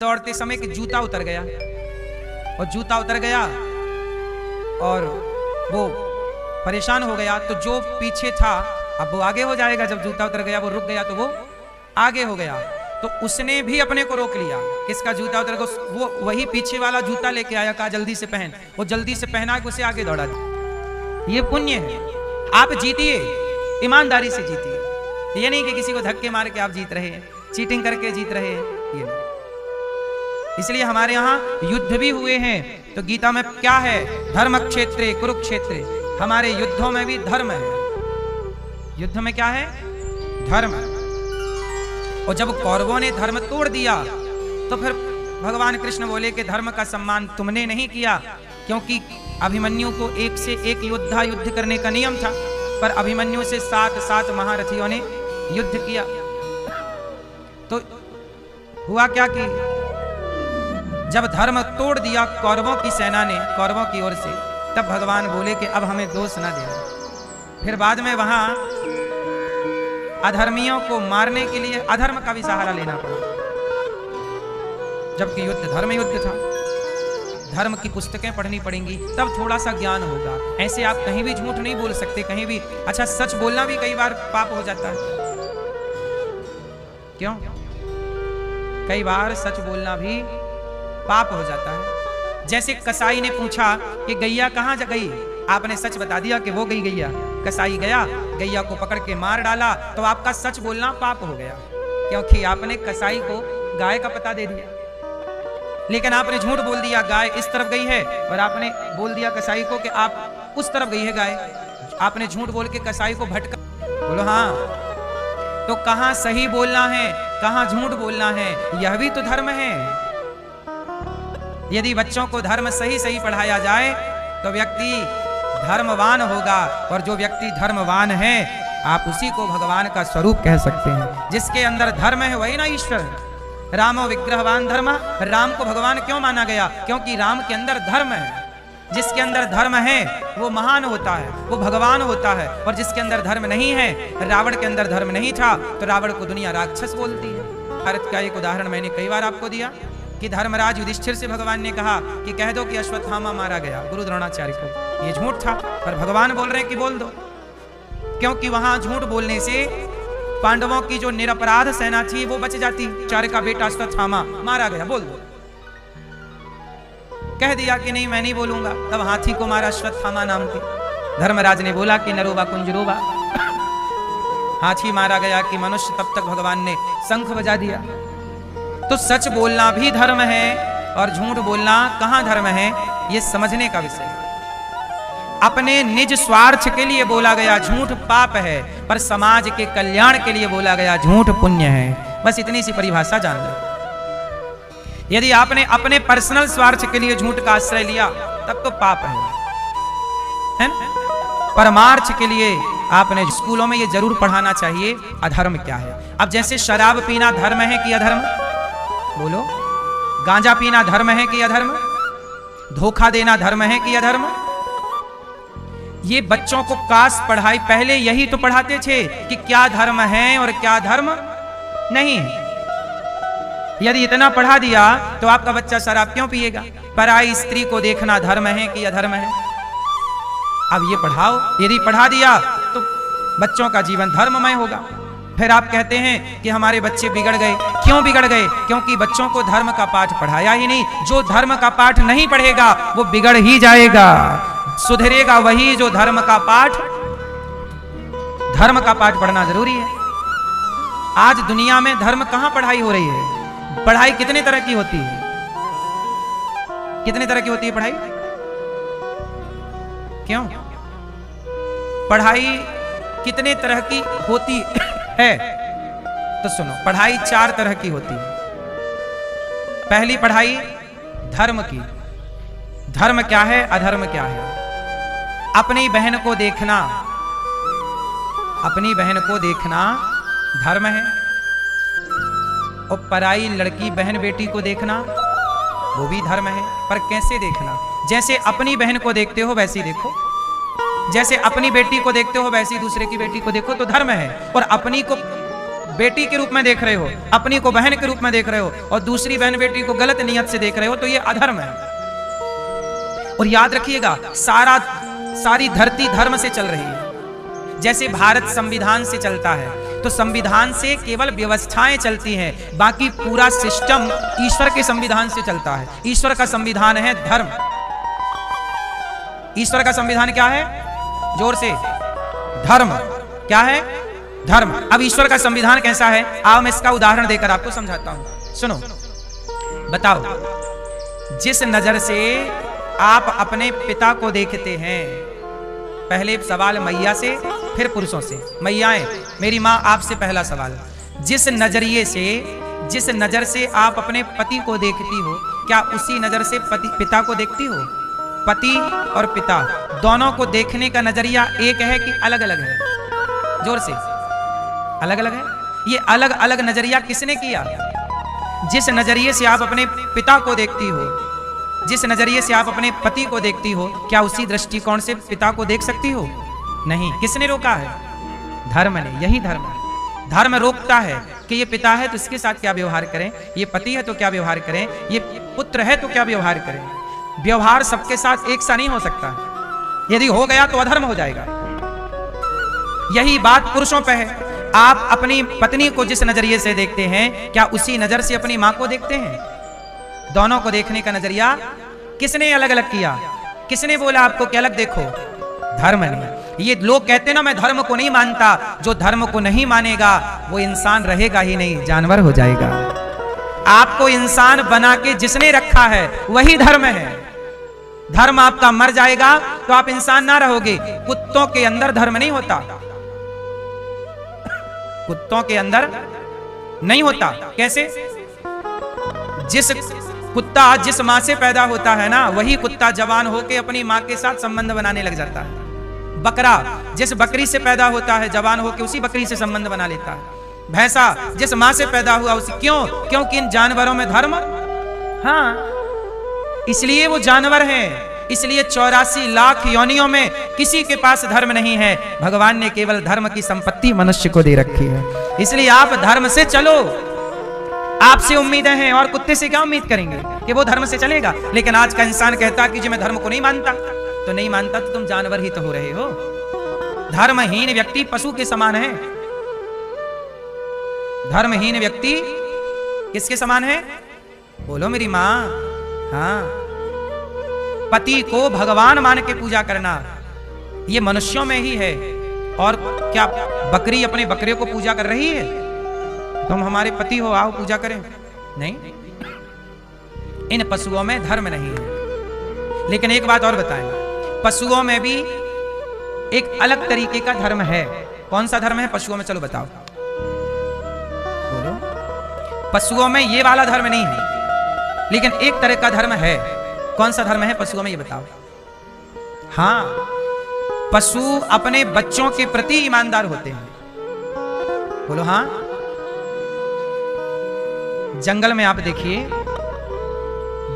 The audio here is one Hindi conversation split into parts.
दौड़ते समय कि जूता उतर गया, और जूता उतर गया और वो परेशान हो गया। तो जो पीछे था अब वो आगे हो जाएगा, जब जूता उतर गया वो रुक गया तो वो आगे हो गया। तो उसने भी अपने को रोक लिया, किसका जूता उतर गया, वो वही पीछे वाला जूता लेके आया, कहा जल्दी से पहन। वो जल्दी से पहना के उसे आगे दौड़ा दिया। ये पुण्य है। आप जीतिए, ईमानदारी से जीतिए। ये नहीं कि किसी को धक्के मार के आप जीत रहे हैं, चीटिंग करके जीत रहे हैं, ये नहीं। इसलिए हमारे यहाँ युद्ध भी हुए हैं। तो गीता में क्या है, धर्म क्षेत्रे कुरुक्षेत्रे, हमारे युद्धों में भी धर्म है। युद्ध में क्या है, धर्म। और जब कौरवों ने धर्म तोड़ दिया तो फिर भगवान कृष्ण बोले कि धर्म का सम्मान तुमने नहीं किया, क्योंकि अभिमन्यु को एक से एक योद्धा युद्ध करने का नियम था, पर अभिमन्यु से 7 महारथियों ने युद्ध किया। तो हुआ क्या कि जब धर्म तोड़ दिया कौरवों की सेना ने, कौरवों की ओर से, तब भगवान बोले कि अब हमें दोष ना देना। फिर बाद में वहां अधर्मियों को मारने के लिए अधर्म का भी सहारा लेना पड़ा, जबकि युद्ध धर्म युद्ध था। धर्म की पुस्तकें पढ़नी पड़ेंगी, तब थोड़ा सा ज्ञान होगा। ऐसे आप कहीं भी झूठ नहीं बोल सकते, कहीं भी। अच्छा, सच बोलना भी कई बार पाप हो जाता है। क्यों? कई बार सच बोलना भी पाप हो जाता है। जैसे कसाई ने पूछा कि गैया कहाँ जा गई, आपने सच बता दिया कि वो गई गैया। कसाई गया, गैया को पकड़ के मार डाला, तो आपका सच बोलना पाप हो गया, क्योंकि आपने कसाई को गाय का पता दे दिया। लेकिन आपने झूठ बोल दिया, गाय इस तरफ गई है, और आपने बोल दिया कसाई को कि आप उस तरफ गई है गाय। आपने झूठ बोल के कसाई को भटका। बोलो हाँ। तो कहाँ सही बोलना है, कहाँ झूठ बोलना है, यह भी तो धर्म है। यदि बच्चों को धर्म सही सही पढ़ाया जाए तो व्यक्ति धर्मवान होगा, और जो व्यक्ति धर्मवान है आप उसी को भगवान का स्वरूप कह सकते हैं। जिसके अंदर धर्म है वही ना ईश्वर है। रामो विग्रहवान धर्म, राम को भगवान क्यों माना गया, क्योंकि राम के अंदर धर्म है। जिसके अंदर धर्म है वो महान होता है, वो भगवान होता है। और जिसके अंदर धर्म नहीं है, रावण के अंदर धर्म नहीं था तो रावण को दुनिया राक्षस बोलती है। भारत का एक उदाहरण मैंने कई बार आपको दिया कि धर्मराज युधिष्ठिर से भगवान ने कहा कि कह दो कि अश्वत्थामा मारा गया गुरु द्रोणाचार्य को। ये झूठ था, पर भगवान बोल रहे हैं कि बोल दो, क्योंकि वहां झूठ बोलने से पांडवों की जो निरपराध सेना थी वो बच जाती। चार्य का बेटा अश्वत्थामा मारा गया, बोल दो। कह दिया कि नहीं मैं नहीं बोलूंगा, तब हाथी को मारा अश्वत्थामा नाम के। धर्मराज ने बोला कि नरोबा कुंजरोबा, हाथी मारा गया कि मनुष्य। तब तक भगवान ने शंख बजा दिया। तो सच बोलना भी धर्म है और झूठ बोलना कहां धर्म है, यह समझने का विषय है। अपने निज स्वार्थ के लिए बोला गया झूठ पाप है, पर समाज के कल्याण के लिए बोला गया झूठ पुण्य है। बस इतनी सी परिभाषा जान लो। यदि आपने अपने पर्सनल स्वार्थ के लिए झूठ का आश्रय लिया तब तो पाप है ना? परमार्थ के लिए आपने स्कूलों में ये जरूर पढ़ाना चाहिए अधर्म क्या है। अब जैसे शराब पीना धर्म है कि अधर्म, बोलो। गांजा पीना धर्म है कि अधर्म, धोखा देना धर्म है कि अधर्म। ये बच्चों को काश पढ़ाई पहले यही तो पढ़ाते थे कि क्या धर्म है और क्या धर्म नहीं है। यदि इतना पढ़ा दिया तो आपका बच्चा शराब क्यों पिएगा। पराई स्त्री को देखना धर्म है कि अधर्म है। अब ये पढ़ाओ, यदि पढ़ा दिया तो बच्चों का जीवन धर्ममय होगा। फिर आप कहते हैं कि हमारे बच्चे बिगड़ गए। क्यों बिगड़ गए? क्योंकि बच्चों को धर्म का पाठ पढ़ाया ही नहीं। जो धर्म का पाठ नहीं पढ़ेगा वो बिगड़ ही जाएगा। सुधरेगा वही जो धर्म का पाठ पढ़ना जरूरी है। आज दुनिया में धर्म कहां पढ़ाई हो रही है? पढ़ाई कितने तरह की होती है? कितने तरह की होती है पढ़ाई? क्यों? पढ़ाई कितने तरह की होती है? तो सुनो, पढ़ाई 4 तरह की होती है। पहली पढ़ाई धर्म की। धर्म क्या है, अधर्म क्या है? अपनी बहन को देखना, अपनी बहन को देखना धर्म है। और पराई लड़की बहन बेटी को देखना वो भी धर्म है। पर कैसे देखना? जैसे अपनी बहन को देखते हो वैसी देखो, जैसे अपनी बेटी को देखते हो वैसी दूसरे की बेटी को देखो, तो धर्म है। और अपनी को बेटी के रूप में देख रहे हो, अपनी को बहन के रूप में देख रहे हो और दूसरी बहन बेटी को गलत नियत से देख रहे हो, तो ये अधर्म है। और याद रखिएगा, सारी धरती धर्म से चल रही है। जैसे भारत संविधान से चलता है, तो संविधान से केवल व्यवस्थाएं चलती हैं, बाकी पूरा सिस्टम ईश्वर के संविधान से चलता है। ईश्वर का संविधान है धर्म। ईश्वर का संविधान क्या है? जोर से, धर्म। क्या है? धर्म। अब ईश्वर का संविधान कैसा है, आओ मैं इसका उदाहरण देकर आपको समझाता हूं। सुनो, बताओ, जिस नजर से आप अपने पिता को देखते हैं, पहले सवाल मैया से फिर पुरुषों से। मैयाएं, मेरी मां, आपसे पहला सवाल, जिस नजर से आप अपने पति को देखती हो, क्या उसी नजर से पिता को देखती हो? पति और पिता दोनों को देखने का नजरिया एक है कि अलग अलग है? जोर से, अलग अलग है। ये अलग अलग नजरिया किसने किया? जिस नजरिए से आप अपने पिता को देखती हो, जिस नजरिए से आप अपने पति को देखती हो, क्या उसी दृष्टिकोण से पिता को देख सकती हो? नहीं। किसने रोका है? धर्म ने। यही धर्म है। धर्म रोकता है कि ये पिता है तो इसके साथ क्या व्यवहार करें, ये पति है तो क्या व्यवहार करें, ये पुत्र है तो क्या व्यवहार करें। व्यवहार सबके साथ एक सा नहीं हो सकता। यदि हो गया तो अधर्म हो जाएगा। यही बात पुरुषों पे है। आप अपनी पत्नी को जिस नजरिए से देखते हैं, क्या उसी नजर से अपनी मां को देखते हैं? दोनों को देखने का नजरिया किसने अलग अलग किया? किसने बोला आपको कि अलग देखो? धर्म ने। ये लोग कहते ना, मैं धर्म को नहीं मानता। जो धर्म को नहीं मानेगा वो इंसान रहेगा ही नहीं, जानवर हो जाएगा। आपको इंसान बना के जिसने रखा है वही धर्म है। धर्म आपका मर जाएगा तो आप इंसान ना रहोगे। कुत्तों के अंदर धर्म नहीं होता। कुत्तों के अंदर नहीं होता। कैसे? जिस कुत्ता जिस मां से पैदा होता है ना, वही कुत्ता जवान होकर अपनी मां के साथ संबंध बनाने लग जाता है। बकरा जिस बकरी से पैदा होता है, जवान होकर उसी बकरी से संबंध बना लेता है। भैंसा जिस मां से पैदा हुआ उसी। क्योंकि इन जानवरों में धर्म, हाँ, इसलिए वो जानवर हैं। इसलिए 84 लाख योनियों में किसी के पास धर्म नहीं है। भगवान ने केवल धर्म की संपत्ति मनुष्य को दे रखी है। इसलिए आप धर्म से चलो। आपसे उम्मीदें हैं और कुत्ते से क्या उम्मीद करेंगे कि वो धर्म से चलेगा। लेकिन आज का इंसान कहता कि जी मैं धर्म को नहीं मानता, तो नहीं मानता तो तुम जानवर ही तो हो रहे हो। धर्महीन व्यक्ति पशु के समान है। धर्महीन व्यक्ति किसके समान है? बोलो मेरी मां। हाँ, पति को भगवान मान के पूजा करना ये मनुष्यों में ही है। और क्या बकरी अपने बकरे को पूजा कर रही है? तुम हमारे पति हो, आओ पूजा करें? नहीं। इन पशुओं में धर्म नहीं है। लेकिन एक बात और बताएं, पशुओं में भी एक अलग तरीके का धर्म है। कौन सा धर्म है पशुओं में? चलो बताओ, बोलो। पशुओं में ये वाला धर्म नहीं है, लेकिन एक तरह का धर्म है। कौन सा धर्म है पशुओं में, ये बताओ। हाँ, पशु अपने बच्चों के प्रति ईमानदार होते हैं। बोलो हाँ। जंगल में आप देखिए,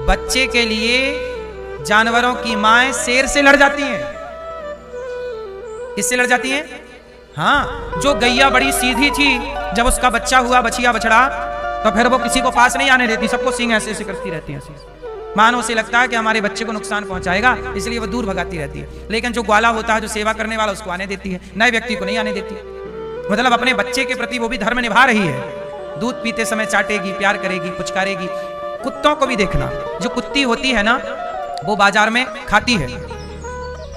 बच्चे के लिए जानवरों की माएं शेर से लड़ जाती हैं। किससे लड़ जाती हैं? हाँ, जो गैया बड़ी सीधी थी, जब उसका बच्चा हुआ, बछिया बछड़ा, तो फिर वो किसी को पास नहीं आने देती, सबको सींग ऐसे ऐसे करती रहती है। मानो उसे लगता है कि हमारे बच्चे को नुकसान पहुंचाएगा, इसलिए वो दूर भगाती रहती है। लेकिन जो ग्वाला होता है, जो सेवा करने वाला, उसको आने देती है, नए व्यक्ति को नहीं आने देती। मतलब अपने बच्चे के प्रति वो भी धर्म निभा रही है। दूध पीते समय चाटेगी, प्यार करेगी, पुचकारेगी। कुत्तों को भी देखना, जो कुत्ती होती है ना, वो बाजार में खाती है।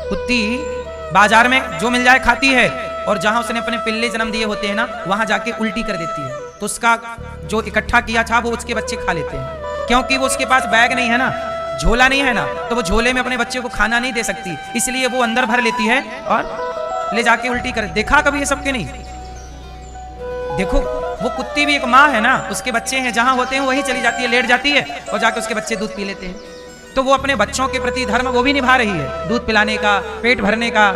कुत्ती बाजार में जो मिल जाए खाती है, और जहां उसने अपने पिल्ले जन्म दिए होते हैं ना, वहां जाके उल्टी कर देती है। तो उसका जो इकट्ठा किया था वो उसके बच्चे खा लेते हैं। क्योंकि वो उसके पास बैग नहीं है ना, झोला नहीं है ना, तो वो झोले में अपने बच्चे को खाना नहीं दे सकती, इसलिए वो अंदर भर लेती है और ले जाके उल्टी कर। देखा कभी ये सबके? नहीं। देखो, वो कुत्ती भी एक माँ है ना, उसके बच्चे हैं, जहां होते हैं वहीं चली जाती है, लेट जाती है और जाके उसके बच्चे दूध पी लेते हैं। तो वो अपने बच्चों के प्रति धर्म वो भी निभा रही है, दूध पिलाने का, पेट भरने का।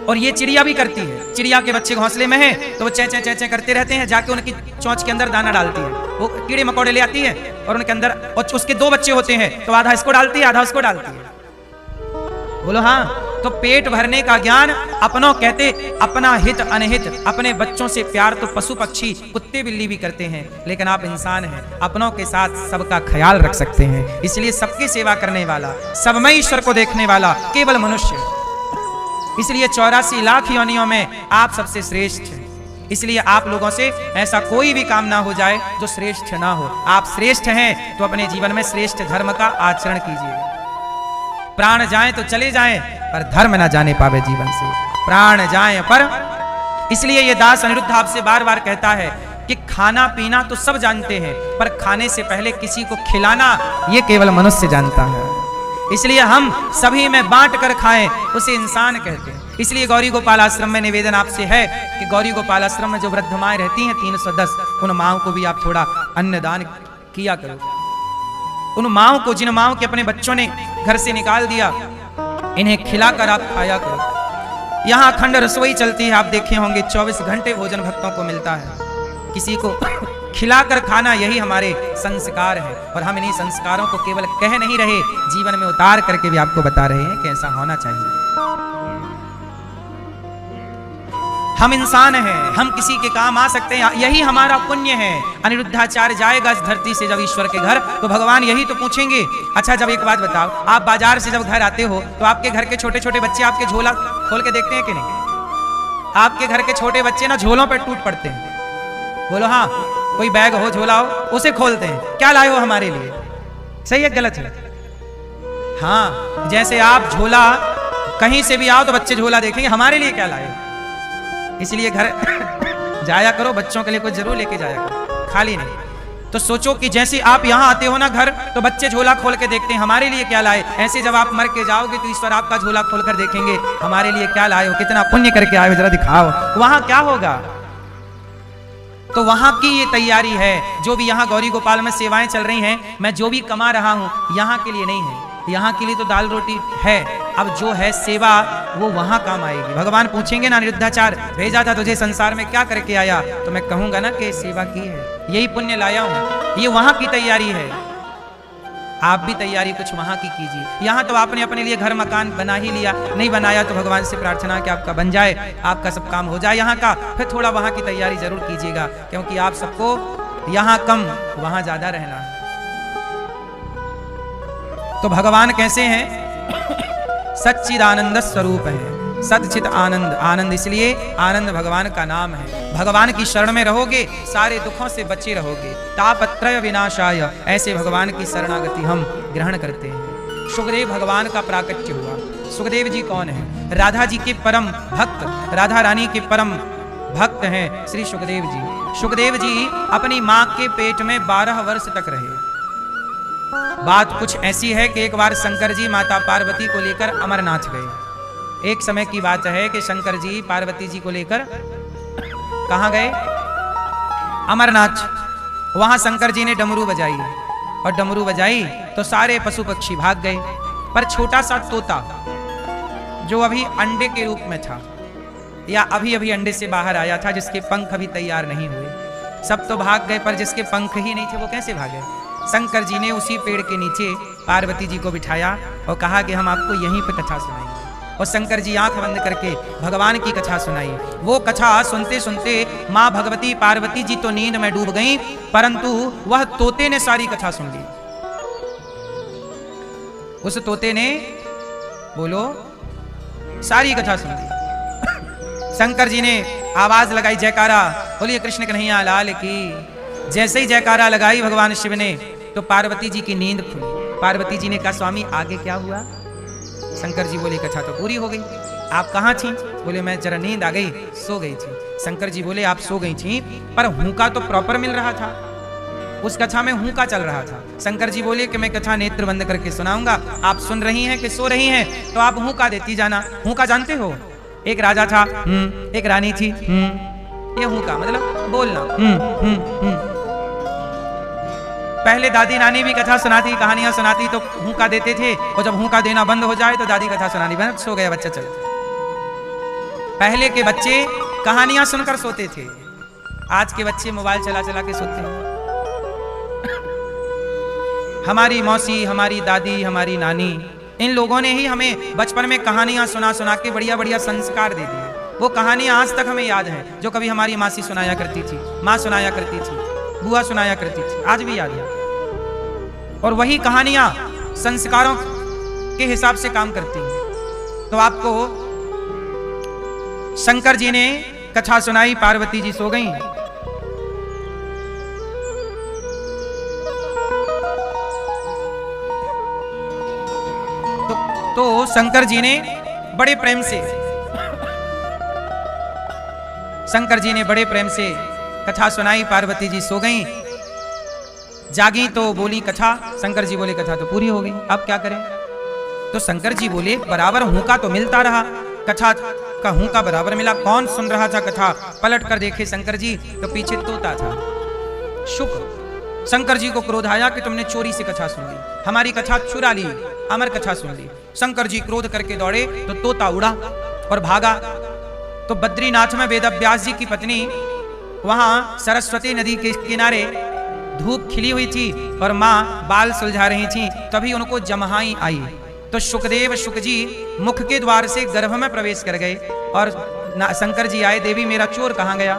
और ये चिड़िया भी करती है। चिड़िया के बच्चे घोंसले में हैं, तो वो चें चें चें चें करते रहते हैं, जाके उनकी चोंच के अंदर दाना डालती है। वो कीड़े मकोड़े ले आती है और उनके अंदर, और उसके 2 बच्चे होते हैं, तो आधा इसको डालती है, आधा उसको डालती है। बोलो हाँ। तो पेट भरने का ज्ञान अपनों कहते, अपना हित अनहित, अपने बच्चों से प्यार तो पशु पक्षी कुत्ते बिल्ली भी करते हैं, लेकिन आप इंसान हैं, अपनों के साथ सबका ख्याल रख सकते हैं। इसलिए सबकी सेवा करने वाला, सब में ईश्वर को देखने वाला केवल मनुष्य। इसलिए 84 लाख योनियों में आप सबसे श्रेष्ठ हैं। इसलिए आप लोगों से ऐसा कोई भी काम ना हो जाए जो श्रेष्ठ ना हो। आप श्रेष्ठ हैं तो अपने जीवन में श्रेष्ठ धर्म का आचरण कीजिए। प्राण जाएं तो चले जाएं, पर धर्म ना जाने पावे जीवन से। प्राण जाएं पर, इसलिए ये दास अनिरुद्ध आपसे बार बार कहता है कि खाना पीना तो सब जानते हैं, पर खाने से पहले किसी को खिलाना ये केवल मनुष्य जानता है। इसलिए हम सभी में बांट कर खाएं, उसे इंसान कहते हैं। इसलिए गौरी गोपाल आश्रम में निवेदन आपसे है कि गौरी गोपाल आश्रम में जो वृद्ध माएं रहती हैं 310, उन माओं को भी आप थोड़ा अन्नदान किया करो। उन माओं को, जिन माओं के अपने बच्चों ने घर से निकाल दिया, इन्हें खिलाकर आप खाया करो। यहाँ अखंड रसोई चलती है, आप देखे होंगे 24 घंटे भोजन भक्तों को मिलता है। किसी को खिलाकर खाना, यही हमारे संस्कार है। और हम इन्हीं संस्कारों को केवल कह नहीं रहे, जीवन में उतार करके भी आपको बता रहे हैं कि ऐसा होना चाहिए। हम इंसान हैं, हम किसी के काम आ सकते हैं, यही हमारा पुण्य है। अनिरुद्धाचार्य जाएगा इस धरती से जब ईश्वर के घर, तो भगवान यही तो पूछेंगे। अच्छा, जब एक बात बताओ, आप बाजार से जब घर आते हो तो आपके घर के छोटे छोटे बच्चे आपके झोला खोल के देखते हैं कि नहीं? आपके घर के छोटे बच्चे ना झोलों पर टूट पड़ते हैं। बोलो हाँ, कोई बैग हो, झोला हो, उसे खोलते हैं, क्या लाए हो हमारे लिए? सही है गलत है? हाँ, जैसे आप झोला कहीं से भी आओ तो बच्चे झोला देखेंगे, हमारे लिए क्या लाए। इसलिए घर जाया करो, बच्चों के लिए कुछ जरूर लेके जाया करो, खाली नहीं। तो सोचो कि जैसे आप यहाँ आते हो ना घर, तो बच्चे झोला खोल के देखते हैं हमारे लिए क्या लाए। ऐसे जब आप मर के जाओगे तो ईश्वर आपका झोला खोलकर देखेंगे, हमारे लिए क्या लाए हो, कितना पुण्य करके आए हो, जरा दिखाओ। वहां क्या होगा? तो वहां की ये तैयारी है। जो भी यहाँ गौरी गोपाल में सेवाएं चल रही हैं, मैं जो भी कमा रहा हूँ यहाँ के लिए नहीं है, यहाँ के लिए तो दाल रोटी है। अब जो है सेवा, वो वहां काम आएगी। भगवान पूछेंगे ना, अनिरुद्धाचार्य भेजा था तुझे संसार में, क्या करके आया? तो मैं कहूंगा ना कि सेवा की है, यही पुण्य लाया हूं। ये वहां की तैयारी है, आप भी तैयारी कुछ वहां की कीजिए। यहाँ तो आपने अपने लिए घर मकान बना ही लिया, नहीं बनाया तो भगवान से प्रार्थना कि आपका बन जाए, आपका सब काम हो जाए यहाँ का। फिर थोड़ा वहां की तैयारी जरूर कीजिएगा, क्योंकि आप सबको यहाँ कम वहां ज्यादा रहना है। तो भगवान कैसे हैं? सच्चिदानंद स्वरूप है, सच्चित आनंद। आनंद इसलिए, आनंद भगवान का नाम है। भगवान की शरण में रहोगे, सारे दुखों से बचे रहोगे। तापत्रय विनाशाय, ऐसे भगवान की शरणागति हम ग्रहण करते हैं। सुखदेव भगवान का प्राकट्य हुआ। सुखदेव जी कौन है? राधा जी के परम भक्त, राधा रानी के परम भक्त हैं श्री सुखदेव जी। सुखदेव जी अपनी माँ के पेट में 12 वर्ष तक रहे। बात कुछ ऐसी है कि एक बार शंकर जी माता पार्वती को लेकर अमरनाथ गए। एक समय की बात है कि शंकर जी पार्वती जी को लेकर कहाँ गए? अमरनाथ। वहां शंकर जी ने डमरू बजाई, और डमरू बजाई तो सारे पशु पक्षी भाग गए, पर छोटा सा तोता जो अभी अंडे के रूप में था, या अभी अभी अंडे से बाहर आया था, जिसके पंख अभी तैयार नहीं हुए, सब तो भाग गए, पर जिसके पंख ही नहीं थे वो कैसे भागे? शंकर जी ने उसी पेड़ के नीचे पार्वती जी को बिठाया और कहा कि हम आपको यहीं पे कथा सुनाएंगे। और शंकर जी आंख बंद करके भगवान की कथा सुनाई। वो कथा सुनते सुनते माँ भगवती पार्वती जी तो नींद में डूब गईं, परंतु वह तोते ने सारी कथा सुन ली। उस तोते ने, बोलो, सारी कथा सुन ली। शंकर जी ने आवाज लगाई, जयकारा, बोलिए कृष्ण कन्हैया लाल की। जैसे ही जयकारा लगाई भगवान शिव ने, तो पार्वती जी की नींद खुली। पार्वती जी ने कहा, स्वामी आगे क्या हुआ? शंकर जी बोले, कथा तो पूरी हो गई, आप कहाँ थी? बोले, मैं जरा नींद आ गई, सो गई थी। शंकर जी बोले, आप सो गई थी, पर हुंका तो प्रॉपर मिल रहा था, उस कथा में हुंका चल रहा था। शंकर जी बोले कि मैं कथा नेत्र बंद करके सुनाऊंगा, आप सुन रही हैं कि सो रही हैं, तो आप हुंका देती जाना। हुंका जानते हो? एक राजा था, एक रानी थी, ये हुंका मतलब बोलना। पहले दादी नानी भी कथा सुनाती, कहानियां सुनाती, तो हुंका देते थे, और जब हुंका देना बंद हो जाए तो दादी कथा सुनानी बंद, सो गया बच्चा, चल। पहले के बच्चे कहानियां सुनकर सोते थे, आज के बच्चे मोबाइल चला चला के सोते हैं। हमारी मौसी, हमारी दादी, हमारी नानी इन लोगों ने ही हमें बचपन में कहानियां सुना सुना के बढ़िया बढ़िया संस्कार दे दिए। वो कहानियां आज तक हमें याद हैं, जो कभी हमारी मासी सुनाया करती थी, माँ सुनाया करती थी, बुआ सुनाया करती थी, आज भी याद है। और वही कहानियां संस्कारों के हिसाब से काम करती हैं। तो आपको शंकर जी ने कथा सुनाई, पार्वती जी सो गई। तो शंकर जी ने बड़े प्रेम से कथा सुनाई, पार्वती जी सो गईं। जागी तो बोली कथा, शंकर जी बोले कथा तो पूरी हो गई, अब क्या करें। तो शंकर जी बोले बराबर हुंका तो मिलता रहा, कथा का हुंका बराबर मिला, कौन सुन रहा था कथा। पलट कर देखे शंकर जी तो पीछे तोता था, शुक। शंकर जी को क्रोध आया कि तुमने चोरी से कथा सुन ली, हमारी कथा चुरा ली, अमर कथा सुन ली। शंकर जी क्रोध करके दौड़े तो तोता उड़ा और भागा। तो बद्रीनाथ में वेदव्यास जी की पत्नी वहां सरस्वती नदी के किनारे धूप खिली हुई थी और मां बाल सुलझा रही थी, तभी उनको जमहाई आई। तो शुकदेव शुक जी मुख के द्वार से गर्भ में प्रवेश कर गए और शंकर जी आए, देवी मेरा चोर कहाँ गया।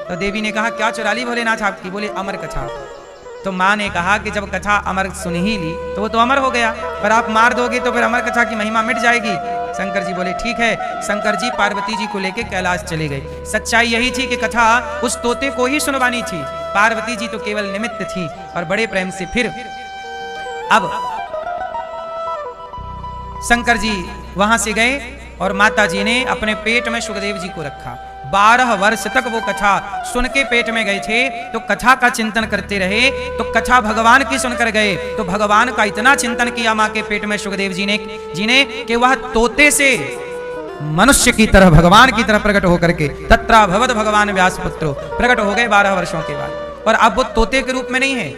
तो देवी ने कहा क्या चुरा ली भोलेनाथ आपकी। बोले अमर कथा। तो माँ ने कहा कि जब कथा अमर सुन ही ली तो वो तो अमर हो गया, पर आप मार दोगे तो फिर अमर कथा की महिमा मिट जाएगी। शंकर जी बोले ठीक है। शंकर जी पार्वती जी को लेके कैलाश चले गए। सच्चाई यही थी कि कथा उस तोते को ही सुनवानी थी, पार्वती जी तो केवल निमित्त थी। और बड़े प्रेम से फिर अब शंकर जी वहां से गए और माता जी ने अपने पेट में सुखदेव जी को रखा। 12 वर्ष तक वो कथा सुन के पेट में गए थे, तो कथा का चिंतन करते रहे। तो कथा भगवान की सुनकर गए तो भगवान का इतना चिंतन किया मां के पेट में सुखदेव जी ने कि वह तोते से मनुष्य की तरह, भगवान की तरह प्रकट होकर के तत्रा भवद भगवान व्यास पुत्रो प्रकट हो गए 12 वर्षों के बाद। और अब वो तोते के रूप में नहीं है,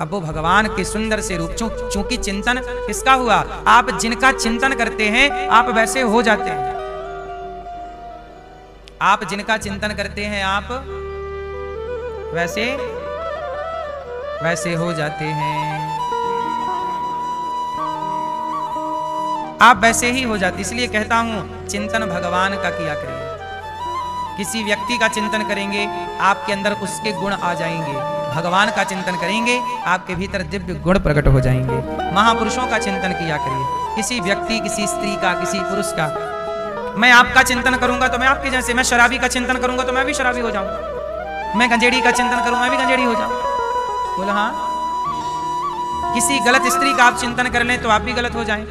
अब वो भगवान के सुंदर से रूप। चूंकि चिंतन किसका हुआ, आप जिनका चिंतन करते हैं आप वैसे हो जाते हैं। आप जिनका चिंतन करते हैं आप वैसे हो जाते हैं, आप वैसे ही हो जाते। इसलिए कहता हूं चिंतन भगवान का किया करिए। किसी व्यक्ति का चिंतन करेंगे आपके अंदर उसके गुण आ जाएंगे, भगवान का चिंतन करेंगे आपके भीतर दिव्य गुण प्रकट हो जाएंगे। महापुरुषों का चिंतन किया करिए, किसी व्यक्ति, किसी स्त्री का, किसी पुरुष का। मैं आपका चिंतन करूंगा तो मैं आपके जैसे, मैं शराबी का चिंतन करूंगा तो मैं भी शराबी हो जाऊं, मैं गंजेड़ी का चिंतन करूं मैं भी गंजेड़ी हो जाऊं। बोलो हाँ। किसी गलत स्त्री का आप चिंतन कर लें तो आप भी गलत हो जाएं।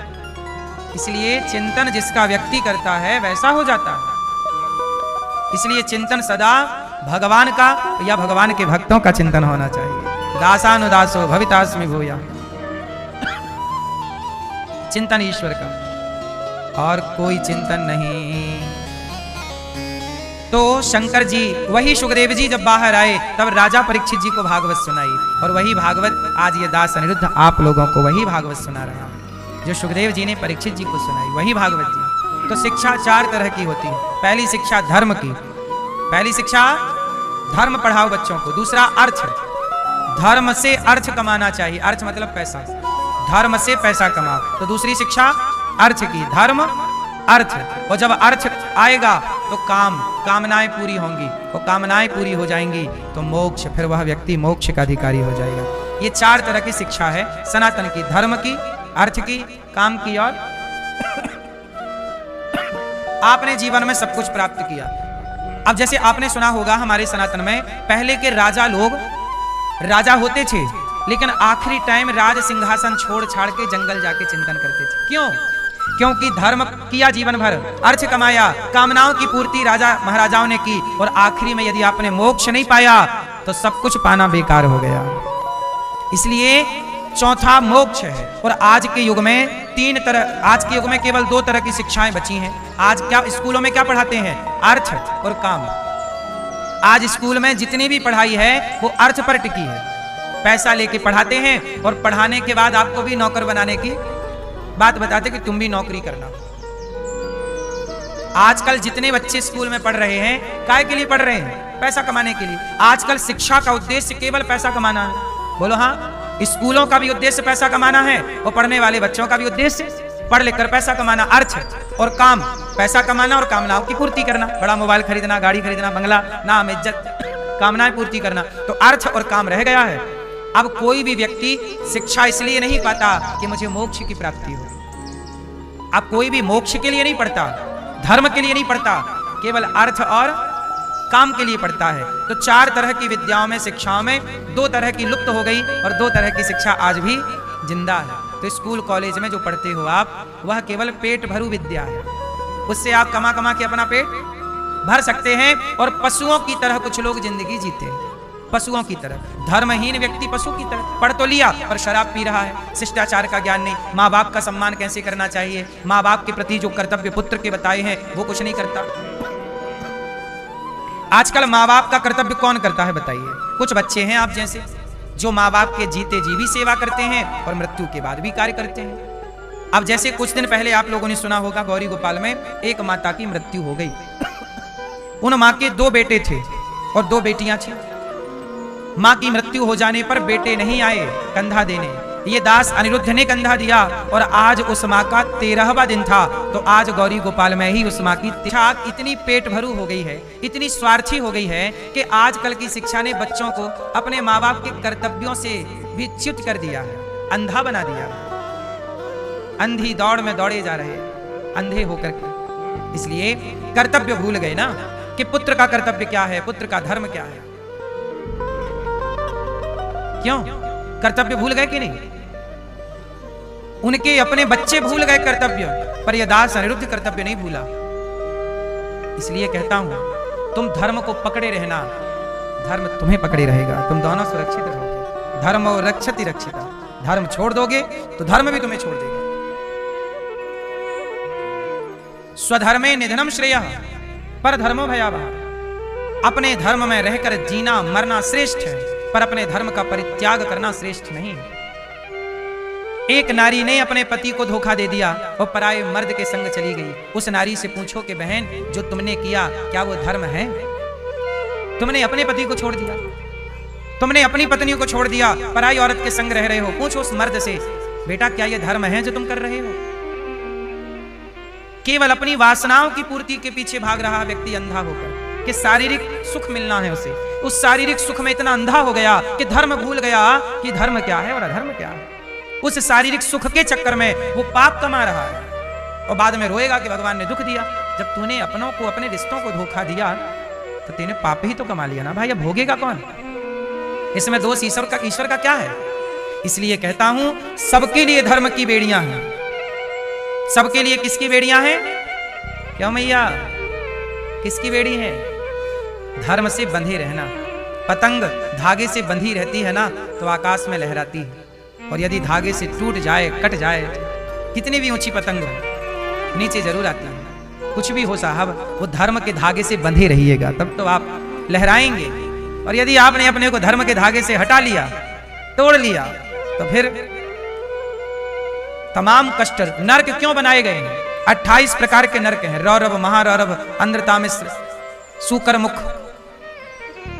इसलिए चिंतन जिसका व्यक्ति करता है वैसा हो जाता है। इसलिए चिंतन सदा भगवान का या भगवान के भक्तों का चिंतन होना चाहिए। दासानुदासो भवितास्मि भूया, चिंतन ईश्वर का और कोई चिंतन नहीं। तो शंकर जी, वही सुखदेव जी जब बाहर आए तब राजा परीक्षित जी को भागवत सुनाई, और वही भागवत आज ये दास अनिरुद्ध आप लोगों को वही भागवत सुना रहा हूं जो सुखदेव जी ने परीक्षित जी को सुनाई, वही भागवत जी। तो शिक्षा 4 तरह की होती है। पहली शिक्षा धर्म की, पहली शिक्षा धर्म पढ़ाओ बच्चों को। दूसरा अर्थ, धर्म से अर्थ कमाना चाहिए, अर्थ मतलब पैसा, धर्म से पैसा कमाओ। तो दूसरी शिक्षा अर्थ की, धर्म अर्थ। और जब अर्थ आएगा तो कामनाएं पूरी होंगी, और कामनाएं पूरी हो जाएंगी तो मोक्ष, फिर वह व्यक्ति मोक्ष का अधिकारी हो जाएगा। ये 4 तरह की शिक्षा है सनातन की, धर्म की, अर्थ की, काम की, और आपने जीवन में सब कुछ प्राप्त किया। अब जैसे आपने सुना होगा हमारे सनातन में पहले के राजा लोग राजा होते थे, लेकिन आखिरी टाइम राज सिंहासन छोड़ छाड़ के जंगल जाके चिंतन करते थे। क्यों? क्योंकि धर्म किया जीवन भर, अर्थ कमाया, कामनाओं की पूर्ति राजा महाराजाओं ने की, और आखिरी में यदि आपने मोक्ष नहीं पाया तो सब कुछ पाना बेकार हो गया। इसलिए चौथा मोक्ष है। और आज के युग में 3 तरह, आज के युग में केवल 2 तरह की शिक्षाएं बची हैं। आज क्या स्कूलों में क्या पढ़ाते हैं? अर्थ और काम। आज स्कूल में जितनी भी पढ़ाई है वो अर्थ पर टिकी है, पैसा लेके पढ़ाते हैं, और पढ़ाने के बाद आपको भी नौकर बनाने की बात बताते कि तुम भी नौकरी करना। आजकल जितने बच्चे स्कूल में पढ़ रहे हैं काय के लिए पढ़ रहे हैं? पैसा कमाने के लिए। आजकल शिक्षा का उद्देश्य केवल पैसा कमाना है। बोलो हाँ। स्कूलों का भी उद्देश्य पैसा कमाना है, और पढ़ने वाले बच्चों का भी उद्देश्य पढ़ लिख कर पैसा कमाना, अर्थ और काम, पैसा कमाना और कामनाओं की पूर्ति करना, बड़ा मोबाइल खरीदना, गाड़ी खरीदना, बंगला, नाम, इज्जत, कामनाएं पूर्ति करना, तो अर्थ और काम रह गया है। अब कोई भी व्यक्ति शिक्षा इसलिए नहीं पाता कि मुझे मोक्ष की प्राप्ति हो। अब कोई भी मोक्ष के लिए नहीं पढ़ता, धर्म के लिए नहीं पढ़ता, केवल अर्थ और काम के लिए पढ़ता है। तो 4 तरह की विद्याओं में, शिक्षाओं में 2 तरह की लुप्त हो गई और 2 तरह की शिक्षा आज भी जिंदा है। तो स्कूल कॉलेज में जो पढ़ते हो आप, वह केवल पेट भरू विद्या है। उससे आप कमा कमा के अपना पेट भर सकते हैं और पशुओं की तरह कुछ लोग जिंदगी जीते हैं, पशुओं की तरह। धर्महीन व्यक्ति पशु की तरह, पढ़ तो लिया पर शराब पी रहा है, शिष्टाचार का ज्ञान नहीं, माँ बाप का सम्मान कैसे करना चाहिए, माँ बाप के प्रति जो कर्तव्य पुत्र के बताए हैं वो कुछ नहीं करता। आजकल माँ बाप का कर्तव्य कौन करता है बताइए? कुछ बच्चे हैं आप जैसे जो माँ बाप के जीते जी भी सेवा करते हैं और मृत्यु के बाद भी कार्य करते हैं। अब जैसे कुछ दिन पहले आप लोगों ने सुना होगा, गौरी गोपाल में एक माता की मृत्यु हो गई। उन माँ के 2 बेटे थे और 2 बेटियां थी। माँ की मृत्यु हो जाने पर बेटे नहीं आए कंधा देने, ये दास अनिरुद्ध ने कंधा दिया और आज उस माँ का 13वां दिन था। तो आज गौरी गोपाल में ही उस माँ की इतनी पेट भरू हो गई है, इतनी स्वार्थी हो गई है कि आजकल की शिक्षा ने बच्चों को अपने माँ बाप के कर्तव्यों से भी च्युत कर दिया है, अंधा बना दिया। अंधी दौड़ में दौड़े जा रहे अंधे होकर के। इसलिए कर्तव्य भूल गए ना कि पुत्र का कर्तव्य क्या है, पुत्र का धर्म क्या है। क्यों कर्तव्य भूल गए कि नहीं? उनके अपने बच्चे भूल गए कर्तव्य, पर यह दास अनिरुद्ध कर्तव्य नहीं भूला। इसलिए कहता हूं, तुम धर्म को पकड़े रहना, धर्म तुम्हें पकड़े रहेगा, तुम दोनों सुरक्षित रहोगे। धर्म और रक्षति रक्षिता, धर्म छोड़ दोगे तो धर्म भी तुम्हें छोड़ देगा। स्वधर्मे निधनम श्रेयः पर धर्मो भयावह। अपने धर्म में रहकर जीना मरना श्रेष्ठ है, पर अपने धर्म का परित्याग करना श्रेष्ठ नहीं। एक नारी ने अपने पति को धोखा दे दिया और पराये मर्द के संग चली गई। उस नारी से पूछो कि बहन, जो तुमने किया क्या वो धर्म है? तुमने अपने पति को छोड़ दिया, तुमने अपनी पत्नी को छोड़ दिया, पराई औरत के संग रह रहे हो। पूछो उस मर्द से, बेटा क्या ये धर्म है जो तुम कर रहे हो? केवल अपनी वासनाओं की पूर्ति के पीछे भाग रहा व्यक्ति अंधा होकर कि शारीरिक सुख मिलना है उसे, उस शारीरिक सुख में इतना अंधा हो गया कि धर्म भूल गया कि धर्म क्या है और अधर्म क्या है। उस शारीरिक सुख के चक्कर में वो पाप कमा रहा है और बाद में रोएगा कि भगवान ने दुख दिया। जब तूने अपनों को, अपने रिश्तों को धोखा दिया तो तूने पाप ही तो कमा लिया ना भाई। अब भोगेगा कौन? इसमें दोष ईश्वर का क्या है? इसलिए कहता हूं, सबके लिए धर्म की बेड़ियां हैं। सबके लिए किसकी बेड़ियां हैं? क्यों मैया, किसकी बेड़ी है? धर्म से बंधे रहना। पतंग धागे से बंधी रहती है ना तो आकाश में लहराती है, और यदि धागे से टूट जाए, कट जाए, कितनी भी ऊंची पतंग हो नीचे जरूर आती है। कुछ भी हो साहब, वो धर्म के धागे से बंधे रहिएगा, तब तो आप लहराएंगे। और यदि आपने अपने को धर्म के धागे से हटा लिया, तोड़ लिया, तो फिर तमाम कष्ट। नरक क्यों बनाए गए हैं? 28 प्रकार के नरक हैं। रौरव, महारौरव, अंध्रतामिश्र, सूकरमुख।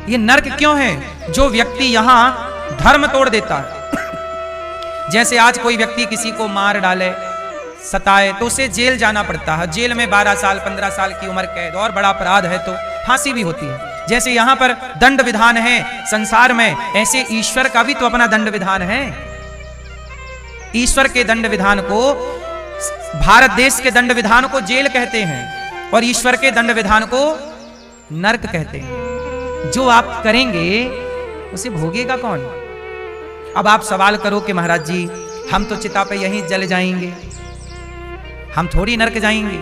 ये नरक क्यों है? जो व्यक्ति यहां धर्म तोड़ देता है। जैसे आज कोई व्यक्ति किसी को मार डाले, सताए, तो उसे जेल जाना पड़ता है। जेल में 12 साल 15 साल की उम्र कैद, और बड़ा अपराध है तो फांसी भी होती है। जैसे यहां पर दंड विधान है संसार में, ऐसे ईश्वर का भी तो अपना दंड विधान है। ईश्वर के दंड विधान को, भारत देश के दंड विधान को जेल कहते हैं और ईश्वर के दंड विधान को नरक कहते हैं। जो आप करेंगे उसे भोगेगा कौन? अब आप सवाल करो कि महाराज जी, हम तो चिता पे यहीं जल जाएंगे, हम थोड़ी नरक जाएंगे,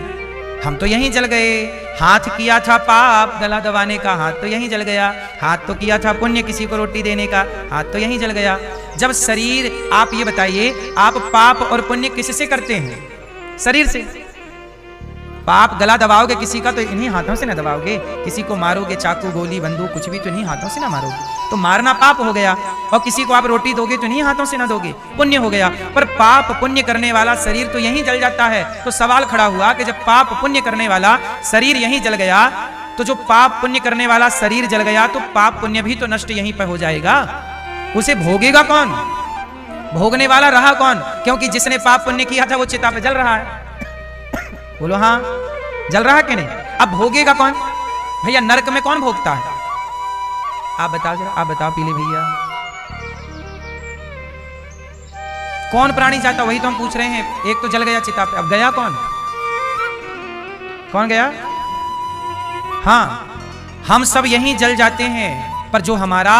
हम तो यहीं जल गए। हाथ किया था पाप गला दबाने का, हाथ तो यहीं जल गया। हाथ तो किया था पुण्य किसी को रोटी देने का, हाथ तो यहीं जल गया। जब शरीर, आप ये बताइए, आप पाप और पुण्य किससे करते हैं? शरीर से। पाप गला दबाओगे किसी का तो इन्हीं हाथों से ना दबाओगे। किसी को मारोगे, चाकू, गोली, बंदूक, कुछ भी तो इन्हीं हाथों से ना मारोगे, तो मारना पाप हो गया। और किसी को आप रोटी दोगे तो इन्हीं हाथों से ना दोगे, पुण्य हो गया। पर पाप पुण्य करने वाला शरीर तो यहीं जल जाता है। तो सवाल खड़ा हुआ कि जब पाप पुण्य करने वाला शरीर यहीं जल गया, तो जो पाप पुण्य करने वाला शरीर जल गया तो पाप पुण्य भी तो नष्ट यहीं पर हो जाएगा। उसे भोगेगा कौन? भोगने वाला रहा कौन? क्योंकि जिसने पाप पुण्य किया था वो चिता पे जल रहा है। बोलो हाँ, जल रहा है कि नहीं? अब भोगेगा कौन भैया? नरक में कौन भोगता है? आप बताओ जरा, आप बताओ पीले भैया, कौन प्राणी जाता? वही तो हम पूछ रहे हैं। एक तो जल गया चिता पे, अब गया कौन? कौन गया? हाँ, हम सब यहीं जल जाते हैं, पर जो हमारा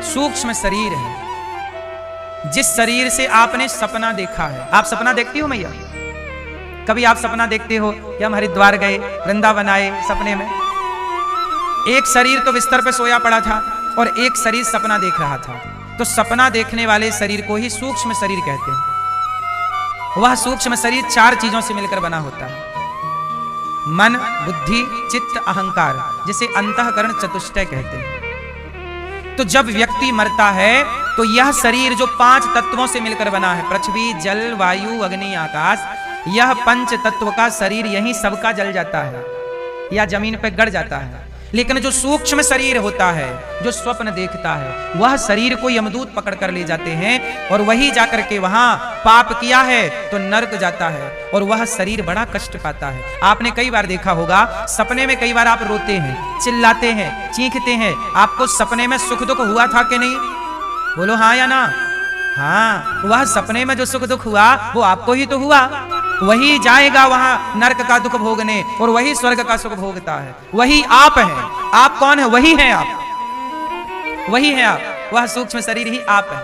सूक्ष्म शरीर है, जिस शरीर से आपने सपना देखा है, आप सपना देखती हो मैया? कभी आप सपना देखते हो कि हम हरिद्वार गए, वृंदावन आए, सपने में एक शरीर तो बिस्तर पे सोया पड़ा था और एक शरीर सपना देख रहा था। तो सपना देखने वाले शरीर को ही सूक्ष्म शरीर कहते हैं। वह सूक्ष्म शरीर 4 चीजों से मिलकर बना होता है, मन, बुद्धि, चित्त, अहंकार, जिसे अंतःकरण चतुष्टय कहते हैं। तो जब व्यक्ति मरता है तो यह शरीर जो 5 तत्वों से मिलकर बना है, पृथ्वी, जल, वायु, अग्नि, आकाश, यह 5 तत्व का शरीर यहीं सबका जल जाता है या जमीन पर गड़ जाता है। लेकिन जो सूक्ष्म शरीर होता है, जो स्वप्न देखता है, वह शरीर को यमदूत पकड़ कर ले जाते हैं और वही जाकर के वहां पाप किया है तो नरक जाता है और वह शरीर बड़ा कष्ट पाता है। आपने कई बार देखा होगा, सपने में कई बार आप रोते हैं, चिल्लाते हैं, चीखते हैं। आपको सपने में सुख दुख हुआ था कि नहीं? बोलो हाँ या ना? हाँ, वह सपने में जो सुख दुख हुआ वो आपको ही तो हुआ। वही जाएगा वहां नरक का दुख भोगने और वही स्वर्ग का सुख भोगता है। वही आप हैं। आप कौन है? वही हैं आप, वही हैं आप। वह सूक्ष्म शरीर ही आप है,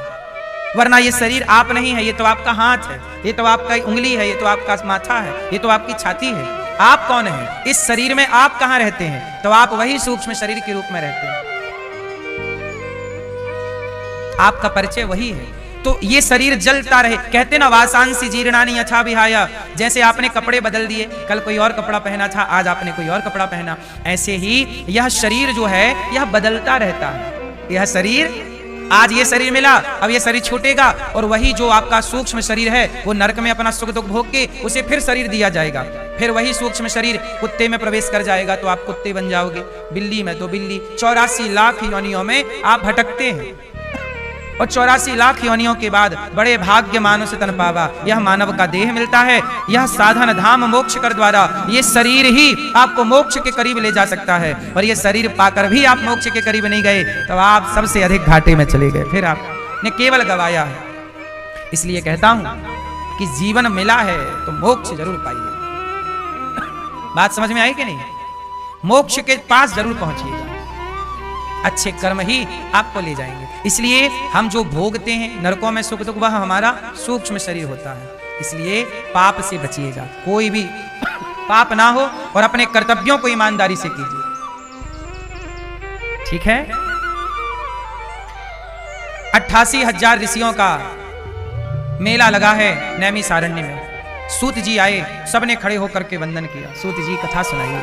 वरना ये शरीर आप नहीं है। ये तो आपका हाथ है, ये तो आपका उंगली है, ये तो आपका माथा है, ये तो आपकी छाती है। आप कौन है? इस शरीर में आप कहां रहते हैं? तो आप वही सूक्ष्म शरीर के रूप में रहते हैं। आपका परिचय वही है। तो ये शरीर जलता रहे। कहते ना, वासांसी जीर्णानि यथा विहाय, जैसे आपने कपड़े बदल दिए, कल कोई और कपड़ा पहना था, आज आपने कोई और कपड़ा पहना, ऐसे ही यह शरीर जो है यह बदलता रहता है। यह शरीर, आज ये शरीर मिला, अब ये शरीर छूटेगा और वही जो आपका सूक्ष्म शरीर है वो नरक में अपना सुख दुख भोग के उसे फिर शरीर दिया जाएगा। फिर वही सूक्ष्म शरीर कुत्ते में प्रवेश कर जाएगा तो आप कुत्ते बन जाओगे, बिल्ली में तो बिल्ली। 84 लाख योनियों में आप भटकते हैं और 84 लाख योनियों के बाद बड़े भाग्य मानुष तन पावा, यह मानव का देह मिलता है। यह साधन धाम मोक्ष कर द्वारा ये शरीर ही आपको मोक्ष के करीब ले जा सकता है। और ये शरीर पाकर भी आप मोक्ष के करीब नहीं गए तो आप सबसे अधिक घाटे में चले गए, फिर आपने केवल गवाया है। इसलिए कहता हूं कि जीवन मिला है तो मोक्ष जरूर पाइए। बात समझ में आई कि नहीं? मोक्ष के पास जरूर पहुंचिएगा, अच्छे कर्म ही आपको ले जाएंगे। इसलिए हम जो भोगते हैं नरकों में सुख दुख, वह हमारा सूक्ष्म शरीर होता है। इसलिए पाप से बचिएगा, कोई भी पाप ना हो और अपने कर्तव्यों को ईमानदारी से कीजिए, ठीक है? 88,000 ऋषियों का मेला लगा है नैमिषारण्य में। सूत जी आए, सबने खड़े होकर के वंदन किया। सूत जी कथा सुनाइए,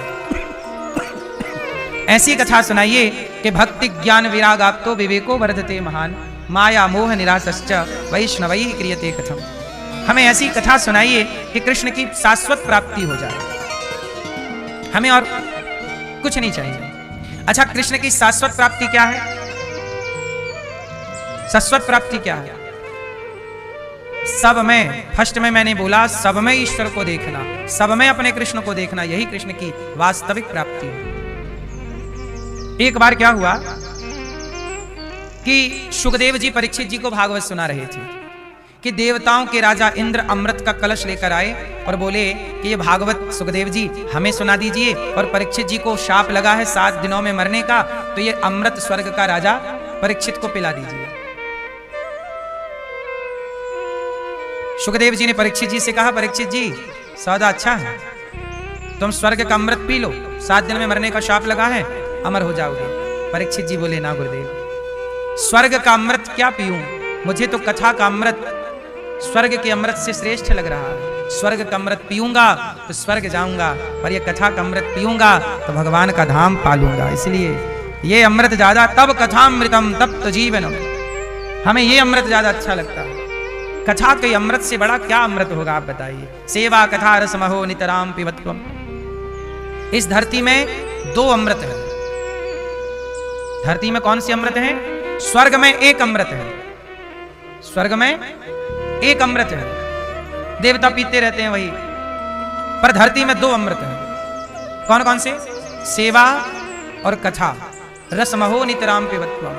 ऐसी कथा सुनाइए कि भक्ति ज्ञान विराग आपतो विवेको वर्धते महान, माया मोह निराशश्च वैष्णवैः क्रियते कथम। हमें ऐसी कथा सुनाइए कि कृष्ण की शाश्वत प्राप्ति हो जाए, हमें और कुछ नहीं चाहिए। अच्छा, कृष्ण की शाश्वत प्राप्ति क्या है? शाश्वत प्राप्ति क्या है? सब में, फर्स्ट में मैंने बोला, सब में ईश्वर को देखना, सब में अपने कृष्ण को देखना, यही कृष्ण की वास्तविक प्राप्ति है। एक बार क्या हुआ कि सुखदेव जी परीक्षित जी को भागवत सुना रहे थे कि देवताओं के राजा इंद्र अमृत का कलश लेकर आए और बोले कि ये भागवत सुखदेव जी हमें सुना दीजिए, और परीक्षित जी को शाप लगा है 7 दिनों में मरने का, तो ये अमृत स्वर्ग का राजा परीक्षित को पिला दीजिए। सुखदेव जी ने परीक्षित जी से कहा, परीक्षित जी सौदा अच्छा है, तुम स्वर्ग का अमृत पी लो, 7 दिन में मरने का शाप लगा है, अमर हो जाओगे। परीक्षित जी बोले, ना गुरुदेव, स्वर्ग का अमृत क्या पीऊं, मुझे तो कथा का अमृत स्वर्ग के अमृत से श्रेष्ठ लग रहा है। स्वर्ग का अमृत पीऊंगा तो स्वर्ग जाऊंगा, पर ये कथा का अमृत पीऊंगा तो भगवान का धाम पालूंगा। इसलिए ये अमृत ज्यादा, तब कथामृतम तप्त जीवनम, हमें ये अमृत ज्यादा अच्छा लगता है। कथा के अमृत से बड़ा क्या अमृत होगा आप बताइए? सेवा कथा रसमहो नितराम पिबत्वम। इस धरती में 2 अमृत है। धरती में कौन सी अमृत है? स्वर्ग में 1 अमृत है, स्वर्ग में एक अमृत है, देवता पीते रहते हैं वही, पर धरती में 2 अमृत है। कौन कौन से? सेवा और कथा। रसमहो नितराम पिबत्वा।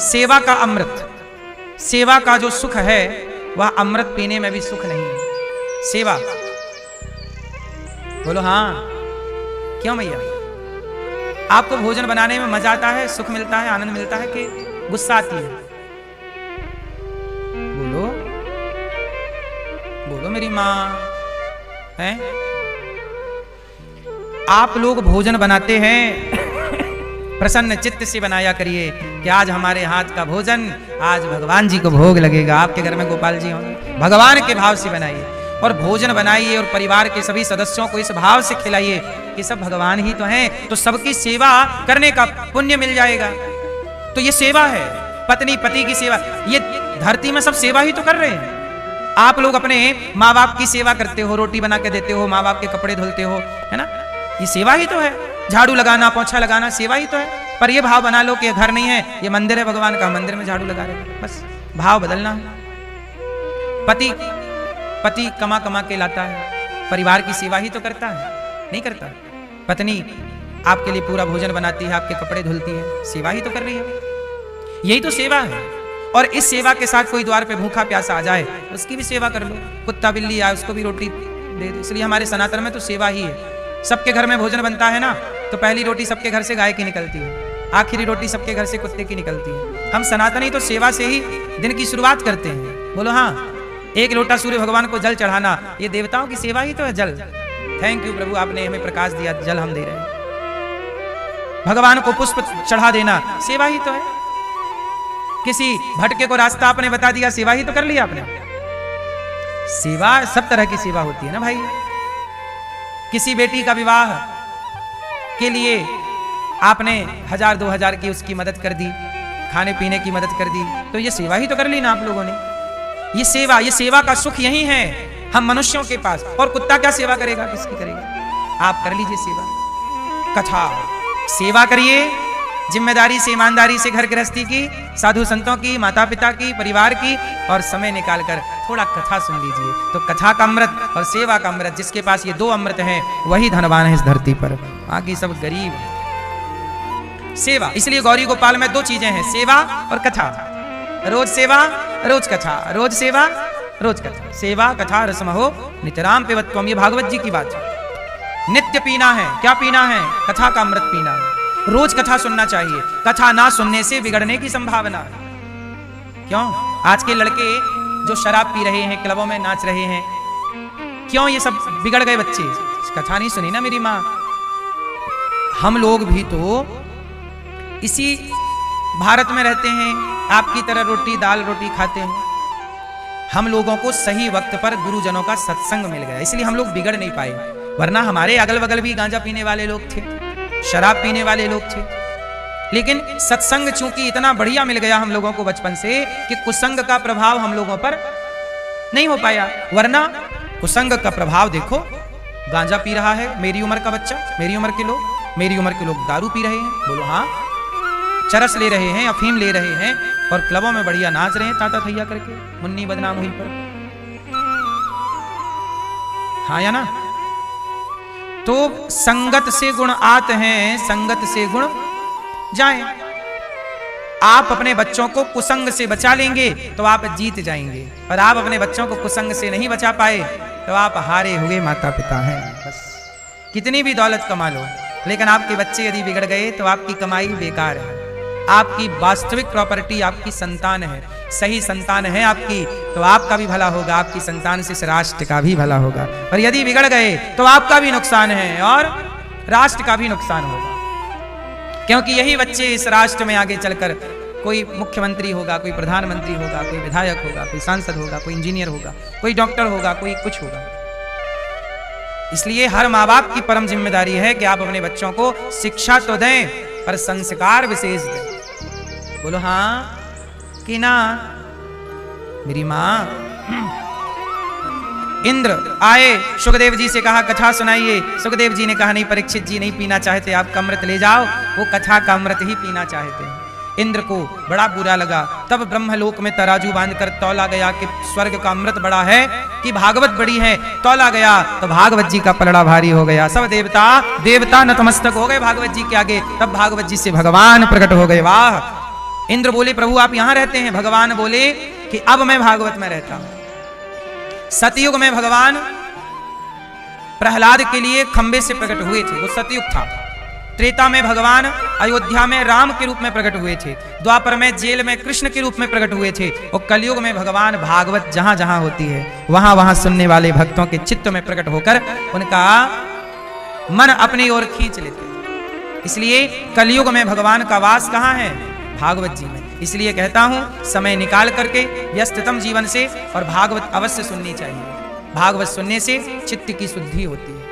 सेवा का अमृत, सेवा का जो सुख है वह अमृत पीने में भी सुख नहीं है। सेवा, बोलो हाँ। क्यों भैया? आपको भोजन बनाने में मजा आता है, सुख मिलता है, आनंद मिलता है कि गुस्सा आती है? बोलो बोलो मेरी माँ है। आप लोग भोजन बनाते हैं प्रसन्न चित्त से बनाया करिए कि आज हमारे हाथ का भोजन आज भगवान जी को भोग लगेगा। आपके घर में गोपाल जी होंगे, भगवान के भाव से बनाइए और भोजन बनाइए और परिवार के सभी सदस्यों को इस भाव से खिलाइए कि सब भगवान ही तो हैं, तो सबकी सेवा करने का पुण्य मिल जाएगा। तो ये सेवा है, पत्नी पति की सेवा। ये धरती में सब सेवा ही तो कर रहे हैं। आप लोग अपने माँ बाप की सेवा करते हो, रोटी बना के देते हो, माँ बाप के कपड़े धुलते हो, है ना? ये सेवा ही तो है। झाड़ू लगाना, पोछा लगाना सेवा ही तो है। पर ये भाव बना लो कि घर नहीं है, ये मंदिर है भगवान का, मंदिर में झाड़ू लगा रहे, बस भाव बदलना है। पति कमा कमा के लाता है, परिवार की सेवा ही तो करता है, नहीं करता? पत्नी आपके लिए पूरा भोजन बनाती है, आपके कपड़े धुलती है, सेवा ही तो कर रही है। यही तो सेवा है। और इस सेवा के साथ कोई द्वार पे भूखा प्यासा आ जाए, उसकी भी सेवा कर लो। कुत्ता बिल्ली आए, उसको भी रोटी दे दो। इसलिए हमारे सनातन में तो सेवा ही है। सबके घर में भोजन बनता है ना, तो पहली रोटी सबके घर से गाय की निकलती है, आखिरी रोटी सबके घर से कुत्ते की निकलती है। हम सनातनी तो सेवा से ही दिन की शुरुआत करते हैं। बोलो हाँ। 1 लोटा सूर्य भगवान को जल चढ़ाना, ये देवताओं की सेवा ही तो है। जल, थैंक यू प्रभु, आपने हमें प्रकाश दिया, जल हम दे रहे हैं। भगवान को पुष्प चढ़ा देना सेवा ही तो है। किसी भटके को रास्ता आपने बता दिया, सेवा ही तो कर लिया आपने। सेवा, सब तरह की सेवा होती है ना भाई। किसी बेटी का विवाह के लिए आपने 1000-2000 की उसकी मदद कर दी, खाने पीने की मदद कर दी, तो ये सेवा ही तो कर ली ना आप लोगों ने। ये सेवा का सुख यही है हम मनुष्यों के पास। और कुत्ता क्या सेवा करेगा, किसकी करेगा? आप कर लीजिए सेवा। कथा, सेवा करिए जिम्मेदारी से, ईमानदारी से, घर गृहस्थी की, साधु संतों की, माता पिता की, परिवार की, और समय निकालकर थोड़ा कथा सुन लीजिए। तो कथा का अमृत और सेवा का अमृत, जिसके पास ये 2 अमृत हैं वही धनवान है इस धरती पर, बाकी सब गरीब है। सेवा, इसलिए गौरी गोपाल में 2 चीजें हैं, सेवा और कथा। रोज सेवा, रोज कथा, रोज सेवा, रोज कथा। सेवा कथा रसमहो नितराम पिबत्वम, ये भागवत जी की बात है। नित्य पीना है, क्या पीना है? कथा का अमृत पीना है। रोज कथा सुनना चाहिए। कथा ना सुनने से बिगड़ने की संभावना है। क्यों? आज के लड़के जो शराब पी रहे हैं, क्लबों में नाच रहे हैं, क्यों ये सब बिगड़ गए बच्चे? कथा नहीं सुनी ना मेरी माँ। हम लोग भी तो इसी भारत में रहते हैं, आपकी तरह रोटी दाल रोटी खाते हैं। हम लोगों को सही वक्त पर गुरुजनों का सत्संग मिल गया, इसलिए हम लोग बिगड़ नहीं पाए। वरना हमारे अगल बगल भी गांजा पीने वाले लोग थे, शराब पीने वाले लोग थे, लेकिन सत्संग चूंकि इतना बढ़िया मिल गया हम लोगों को बचपन से कि कुसंग का प्रभाव हम लोगों पर नहीं हो पाया। वरना कुसंग का प्रभाव देखो, गांजा पी रहा है मेरी उम्र का बच्चा, मेरी उम्र के लोग दारू पी रहे हैं, बोलो हाँ, चरस ले रहे हैं, अफीम ले रहे हैं, और क्लबों में बढ़िया नाच रहे हैं ताता थैया करके, मुन्नी बदनाम हुई पर। हाँ या ना? तो संगत से गुण आते हैं, संगत से गुण जाएं। आप अपने बच्चों को कुसंग से बचा लेंगे तो आप जीत जाएंगे, और आप अपने बच्चों को कुसंग से नहीं बचा पाए तो आप हारे हुए माता पिता हैं। बस कितनी भी दौलत कमा लो, लेकिन आपके बच्चे यदि बिगड़ गए तो आपकी कमाई बेकार है। आपकी वास्तविक प्रॉपर्टी आपकी संतान है, सही संतान है आपकी, तो आपका भी भला होगा, आपकी संतान से इस राष्ट्र का भी भला होगा। और यदि बिगड़ गए तो आपका भी नुकसान है और राष्ट्र का भी नुकसान होगा, क्योंकि यही बच्चे इस राष्ट्र में आगे चलकर कोई मुख्यमंत्री होगा, कोई प्रधानमंत्री होगा, कोई विधायक होगा, कोई सांसद होगा, कोई इंजीनियर होगा, कोई डॉक्टर होगा, कोई कुछ होगा। इसलिए हर माँ बाप की परम जिम्मेदारी है कि आप अपने बच्चों को शिक्षा तो दें पर संस्कार विशेष दें। बोलो हाँ कि ना? मेरी माँ, इंद्र आए, सुखदेव जी से कहा कथा सुनाइए। सुखदेव जी ने कहा नहीं परीक्षित जी नहीं पीना चाहते, आप अमृत ले जाओ। वो कथा का अमृत ही पीना चाहते हैं। इंद्र को बड़ा बुरा लगा। तब ब्रह्मलोक में तराजू बांधकर तौला गया कि स्वर्ग का अमृत बड़ा है कि भागवत बड़ी है। तौला गया तो भागवत जी का पलड़ा भारी हो गया। सब देवता नतमस्तक हो गए भागवत जी के आगे। तब भागवत जी से भगवान प्रकट हो गए। वाह! इंद्र बोले प्रभु आप यहां रहते हैं। भगवान बोले कि अब मैं भागवत में रहता हूं। सतयुग में भगवान प्रहलाद के लिए खंबे से प्रकट हुए थे, वो सतयुग था। त्रेता में भगवान अयोध्या में राम के रूप में प्रकट हुए थे। द्वापर में जेल में कृष्ण के रूप में प्रकट हुए थे। और कलयुग में भगवान भागवत जहां जहां होती है वहां वहां सुनने वाले भक्तों के चित्त में प्रकट होकर उनका मन अपनी ओर खींच लेते। इसलिए कलयुग में भगवान का वास कहां है? भागवत जी में। इसलिए कहता हूं समय निकाल करके व्यस्ततम जीवन से और भागवत अवश्य सुननी चाहिए। भागवत सुनने से चित्त की शुद्धि होती है।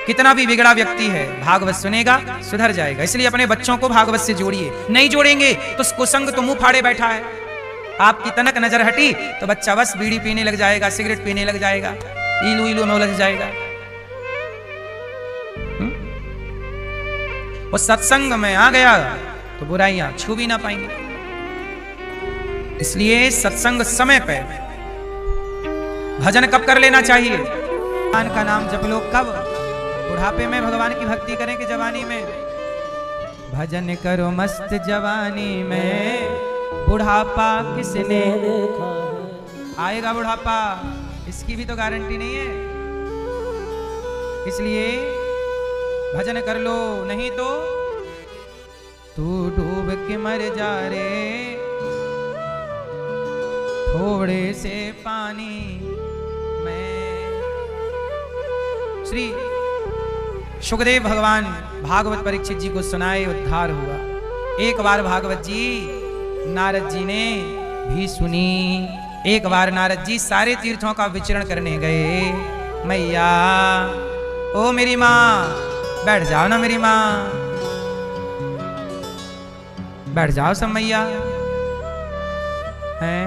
कितना भी बिगड़ा व्यक्ति है भागवत सुनेगा सुधर जाएगा। इसलिए अपने बच्चों को भागवत से जोड़िए। नहीं जोड़ेंगे तो कुसंग तो मुंह फाड़े बैठा है। आपकी तनक नजर हटी तो बच्चा बस बीड़ी पीने लग जाएगा, सिगरेट पीने लग जाएगा, इलू इलू में उलझ जाएगा। वो सत्संग में आ गया तो बुराइयां छू भी ना पाएंगे। इसलिए सत्संग समय पे, भजन कब कर लेना चाहिए? भगवान का नाम जप लो कब? बुढ़ापे में भगवान की भक्ति करें कि जवानी में? भजन करो मस्त जवानी में, बुढ़ापा किसने देखा? आएगा बुढ़ापा, इसकी भी तो गारंटी नहीं है। इसलिए भजन कर लो, नहीं तो तू डूब के मर जा रे थोड़े से पानी में। श्री सुखदेव भगवान भागवत परीक्षित जी को सुनाए, उद्धार हुआ। एक बार भागवत जी नारद जी ने भी सुनी। एक बार नारद जी सारे तीर्थों का विचरण करने गए। मैया ओ मेरी माँ बैठ जाओ ना, मेरी माँ बैठ जाओ सब मैया हैं।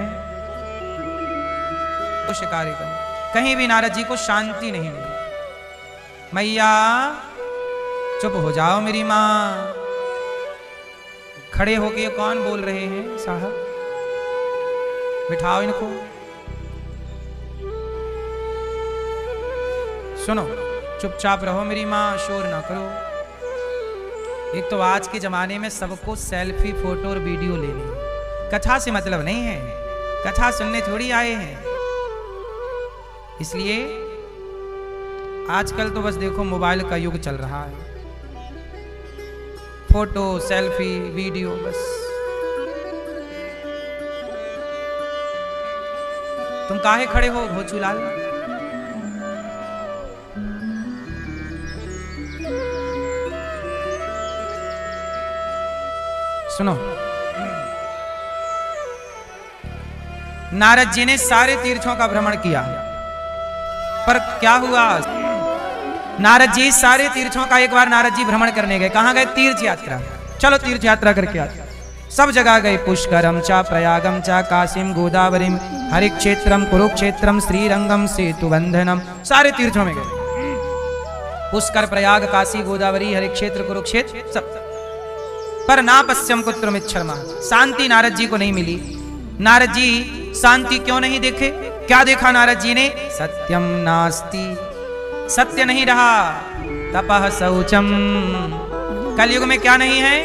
तो शिकारी का कहीं भी नारद जी को शांति नहीं मिली। मैया चुप हो जाओ मेरी माँ। खड़े होके कौन बोल रहे हैं साहब? बिठाओ इनको, सुनो, चुपचाप रहो मेरी माँ, शोर ना करो। एक तो आज के जमाने में सबको सेल्फी फोटो और वीडियो लेनी है। कथा से मतलब नहीं है, कथा सुनने थोड़ी आए हैं। इसलिए आजकल तो बस देखो मोबाइल का युग चल रहा है। फोटो सेल्फी वीडियो बस। तुम काहे खड़े हो भोचूलाल? सुनो, नारद जी ने सारे तीर्थों का भ्रमण किया, पर क्या हुआ? नारद जी सारे तीर्थों का एक बार नारद जी भ्रमण करने गए। कहां गए? तीर्थ यात्रा। चलो तीर्थ यात्रा करके आते। सब जगह गए, पुष्करम चा प्रयागम चा काशीम गोदावरीम हरिक्षेत्रम कुरुक्षेत्रम श्रीरंगम सेतुबंधनम। सारे तीर्थों में गए, पुष्कर प्रयाग काशी गोदावरी हरिक्षेत्र कुरुक्षेत्र सब। पर ना पश्यम कुत्रमिच्छर्मा, शांति नारद जी को नहीं मिली। नारद जी शांति क्यों नहीं देखे? क्या देखा नारद जी ने? सत्यम नास्ति, सत्य नहीं रहा। तपः शौचम, कलयुग में क्या नहीं है?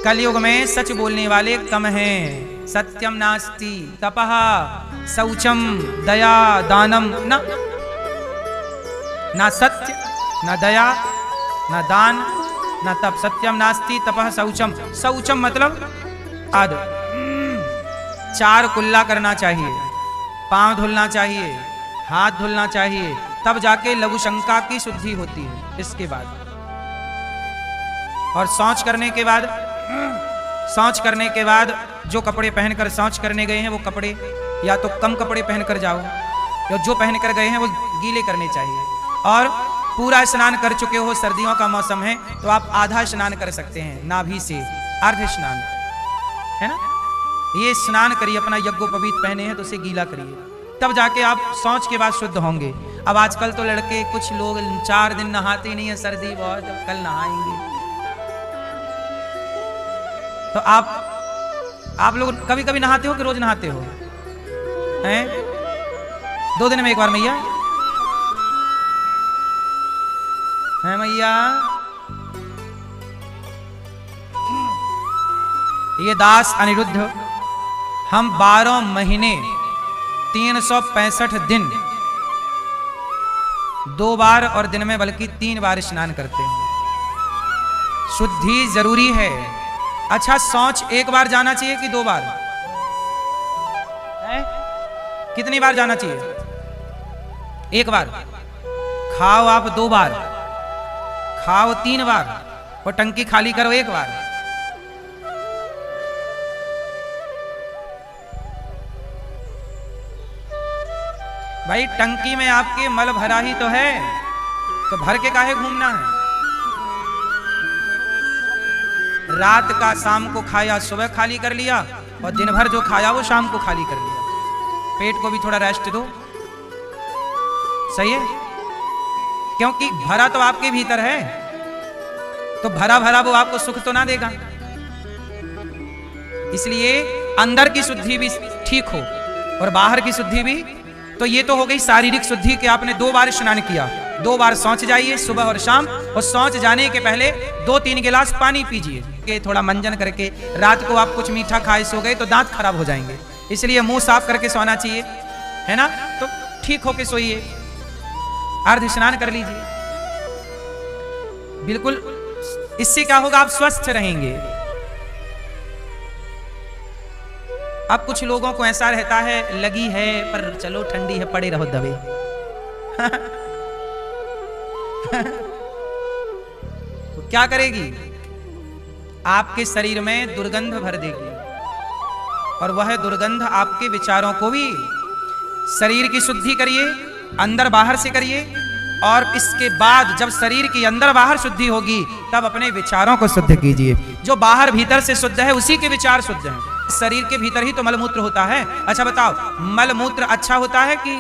कलयुग में सच बोलने वाले कम हैं। सत्यम नास्ति, तपः शौचम, दया दानम ना सत्य ना दया ना दान ना तप। सत्यम नास्ति तपः शौचम। शौचम मतलब आद, चार कुल्ला करना चाहिए, पांव धुलना चाहिए, हाथ धुलना चाहिए, तब जाके लघु शंका की शुद्धि होती है। इसके बाद और शौच करने के बाद, शौच करने के बाद जो कपड़े पहनकर शौच करने गए हैं वो कपड़े या तो कम कपड़े पहनकर जाओ, या जो पहनकर गए हैं वो गीले करने चाहिए। और पूरा स्नान कर चुके हो, सर्दियों का मौसम है तो आप आधा स्नान कर सकते हैं, नाभि से अर्ध स्नान, है ना। ये स्नान करिए, अपना यज्ञोपवीत पहने हैं तो उसे गीला करिए, तब जाके आप शौच के बाद शुद्ध होंगे। अब आजकल तो लड़के कुछ लोग 4 दिन नहाते नहीं है, सर्दी बहुत, कल नहाएंगे। तो आप लोग कभी कभी नहाते हो कि रोज नहाते हो? हैं? 2 दिन में एक बार मैया? है मैया? ये दास अनिरुद्ध, हम 12 महीने 365 दिन 2 बार और दिन में बल्कि 3 बार स्नान करते हैं। शुद्धि जरूरी है। अच्छा, शौच 1 बार जाना चाहिए कि 2 बार? है? कितनी बार जाना चाहिए? 1 बार। खाओ आप 2 बार, खाओ 3 बार और टंकी खाली करो 1 बार। भाई टंकी में आपके मल भरा ही तो है, तो भर के काहे घूमना है? रात का शाम को खाया, सुबह खाली कर लिया, और दिन भर जो खाया वो शाम को खाली कर लिया। पेट को भी थोड़ा रेस्ट दो, सही है? क्योंकि भरा तो आपके भीतर है, तो भरा भरा वो आपको सुख तो ना देगा। इसलिए अंदर की शुद्धि भी ठीक हो और बाहर की शुद्धि भी। तो ये तो हो गई शारीरिक शुद्धि कि आपने 2 बार स्नान किया, 2 बार शौच जाइए सुबह और शाम, और शौच जाने के पहले 2-3 गिलास पानी पीजिए, कि थोड़ा मंजन करके। रात को आप कुछ मीठा खाए सो गए तो दांत खराब हो जाएंगे, इसलिए मुंह साफ करके सोना चाहिए, है ना? तो ठीक होके सोइए, अर्ध स्नान कर लीजिए, बिल्कुल। इससे क्या होगा? आप स्वस्थ रहेंगे। अब कुछ लोगों को ऐसा रहता है, लगी है पर चलो ठंडी है, पड़े रहो दबे। तो क्या करेगी? आपके शरीर में दुर्गंध भर देगी, और वह दुर्गंध आपके विचारों को भी। शरीर की शुद्धि करिए, अंदर बाहर से करिए, और इसके बाद जब शरीर की अंदर बाहर शुद्धि होगी तब अपने विचारों को शुद्ध कीजिए। जो बाहर भीतर से शुद्ध है उसी के विचार शुद्ध हैं। शरीर के भीतर ही तो मलमूत्र होता है। अच्छा बताओ, मलमूत्र अच्छा होता है कि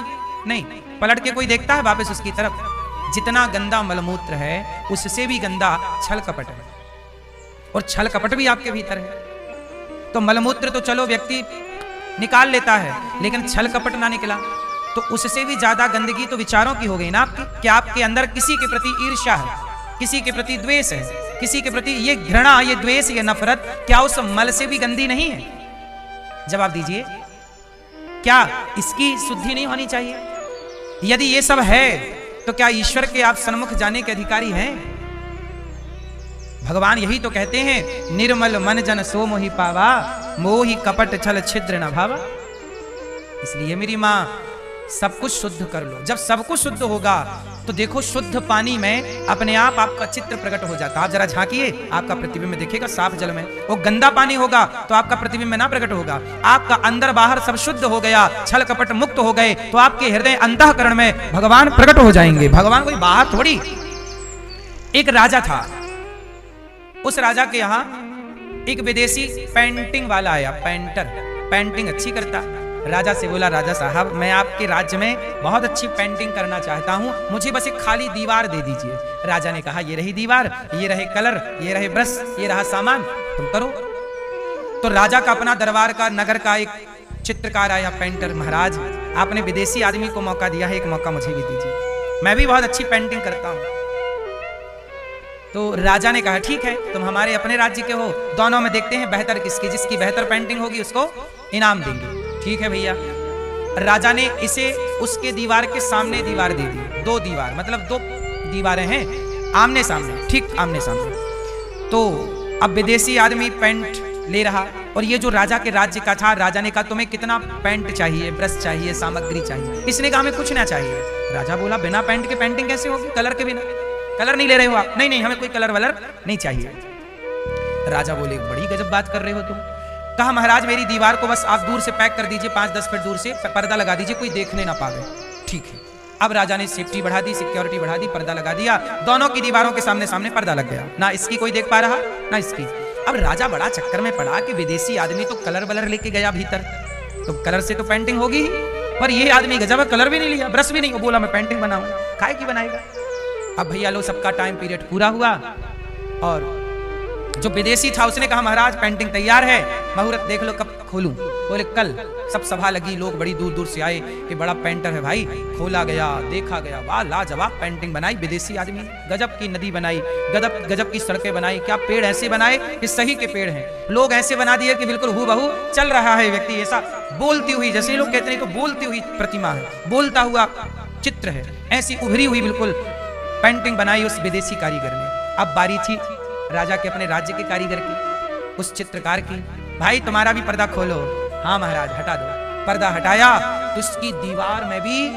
नहीं? पलट के कोई देखता है वापस उसकी तरफ? जितना गंदा मलमूत्र है उससे भी गंदा छल कपट है, और छल कपट भी आपके भीतर है। तो मलमूत्र तो चलो व्यक्ति निकाल लेता है, लेकिन छल कपट ना निकला तो उससे भी ज्यादा गंदगी तो विचारों की हो गई ना आपकी। क्या आपके अंदर किसी के प्रति ईर्ष्या है, किसी के प्रति द्वेष है, किसी के प्रति ये घृणा, ये द्वेष, ये नफरत, क्या उस मल से भी गंदी नहीं है? जवाब दीजिए, क्या इसकी शुद्धि नहीं होनी चाहिए? यदि ये सब है तो क्या ईश्वर के आप सन्मुख जाने के अधिकारी हैं? भगवान यही तो कहते हैं, निर्मल मन जन सो मोहि पावा, मोहि कपट छल छिद्र न भावा। इसलिए मेरी मां, सब कुछ शुद्ध कर लो। जब सब कुछ शुद्ध होगा तो देखो, शुद्ध पानी में अपने आप आपका चित्र प्रकट हो जाता। आप जरा झांकिए, आपका प्रतिबिंब दिखेगा साफ जल में। वो गंदा पानी होगा तो आपका प्रतिबिंब ना प्रकट होगा। आपका अंदर बाहर सब शुद्ध हो गया, छल कपट मुक्त हो गए, तो आपके हृदय अंतःकरण में भगवान प्रकट हो जाएंगे। भगवान कोई बाहर थोड़ी। एक राजा था, उस राजा के यहाँ एक विदेशी पेंटिंग वाला आया, पेंटर, पेंटिंग अच्छी करता। राजा से बोला, राजा साहब मैं आपके राज्य में बहुत अच्छी पेंटिंग करना चाहता हूँ, मुझे बस एक खाली दीवार दे दीजिए। राजा ने कहा, ये रही दीवार, ये रहे कलर, ये रहे ब्रश, ये रहा सामान, तुम करो। तो राजा का अपना दरबार का, नगर का एक चित्रकार आया, पेंटर, महाराज आपने विदेशी आदमी को मौका दिया है, एक मौका मुझे भी दीजिए, मैं भी बहुत अच्छी पेंटिंग करता हूँ। तो राजा ने कहा, ठीक है, तुम हमारे अपने राज्य के हो, दोनों में देखते हैं बेहतर किसकी, जिसकी बेहतर पेंटिंग होगी उसको इनाम देंगे। ठीक है भैया। राजा ने इसे उसके दीवार के सामने दीवार दे दी, 2 दीवार, मतलब 2 दीवारें हैं आमने सामने, ठीक आमने सामने। तो अब विदेशी आदमी पेंट ले रहा, और ये जो राजा के राज्य का था, राजा ने कहा, तुम्हें कितना पेंट चाहिए, ब्रश चाहिए, सामग्री चाहिए? इसने कहा, हमें कुछ ना चाहिए। राजा बोला, बिना पेंट के पेंटिंग कैसे होगी? कलर के बिना? कलर नहीं ले रहे हो आप? नहीं नहीं, हमें कोई कलर वलर नहीं चाहिए। राजा बोले, बड़ी गजब बात कर रहे हो तुम। कहा, महाराज मेरी दीवार को बस आप दूर से पैक कर दीजिए, 5-10 फीट दूर से पर्दा लगा दीजिए, कोई देखने ना पावे। ठीक है। अब राजा ने सेफ्टी बढ़ा दी, सिक्योरिटी बढ़ा दी, पर्दा लगा दिया, दोनों की दीवारों के सामने सामने पर्दा लग गया, ना इसकी कोई देख पा रहा ना इसकी। अब राजा बड़ा चक्कर में पड़ा कि विदेशी आदमी तो कलर वलर लेके गया भीतर, तो कलर से तो पेंटिंग होगी ही, पर ये आदमी गजब, कलर भी नहीं लिया, ब्रश भी नहीं, वो बोला मैं पेंटिंग बनाऊं, काहे की बनाएगा। अब भैया लो, सबका टाइम पीरियड पूरा हुआ और जो विदेशी था उसने कहा महाराज पेंटिंग तैयार है, मुहूर्त देख लो कब खोलूं। बोले कल। सब सभा लगी, लोग बड़ी दूर दूर से आए कि बड़ा पेंटर है भाई। खोला गया, देखा गया, वाह लाजवाब पेंटिंग बनाई विदेशी आदमी, गजब की नदी बनाई, गजब गजब की सड़कें बनाई, क्या पेड़ ऐसे बनाए कि सही के पेड़ हैं, लोग ऐसे बना दिए कि बिल्कुल हूबहू चल रहा है व्यक्ति, ऐसा बोलती हुई, जैसे लोग कहते हैं तो बोलती हुई प्रतिमा है, बोलता हुआ चित्र है, ऐसी उभरी हुई बिल्कुल पेंटिंग बनाई उस विदेशी कारीगर ने। अब बारी थी राजा के अपने राज्य के कारीगर की, उस चित्रकार की। भाई तुम्हारा भी पर्दा खोलो। हाँ महाराज हटा दो। पर्दा हटाया तो उसकी दीवार में भी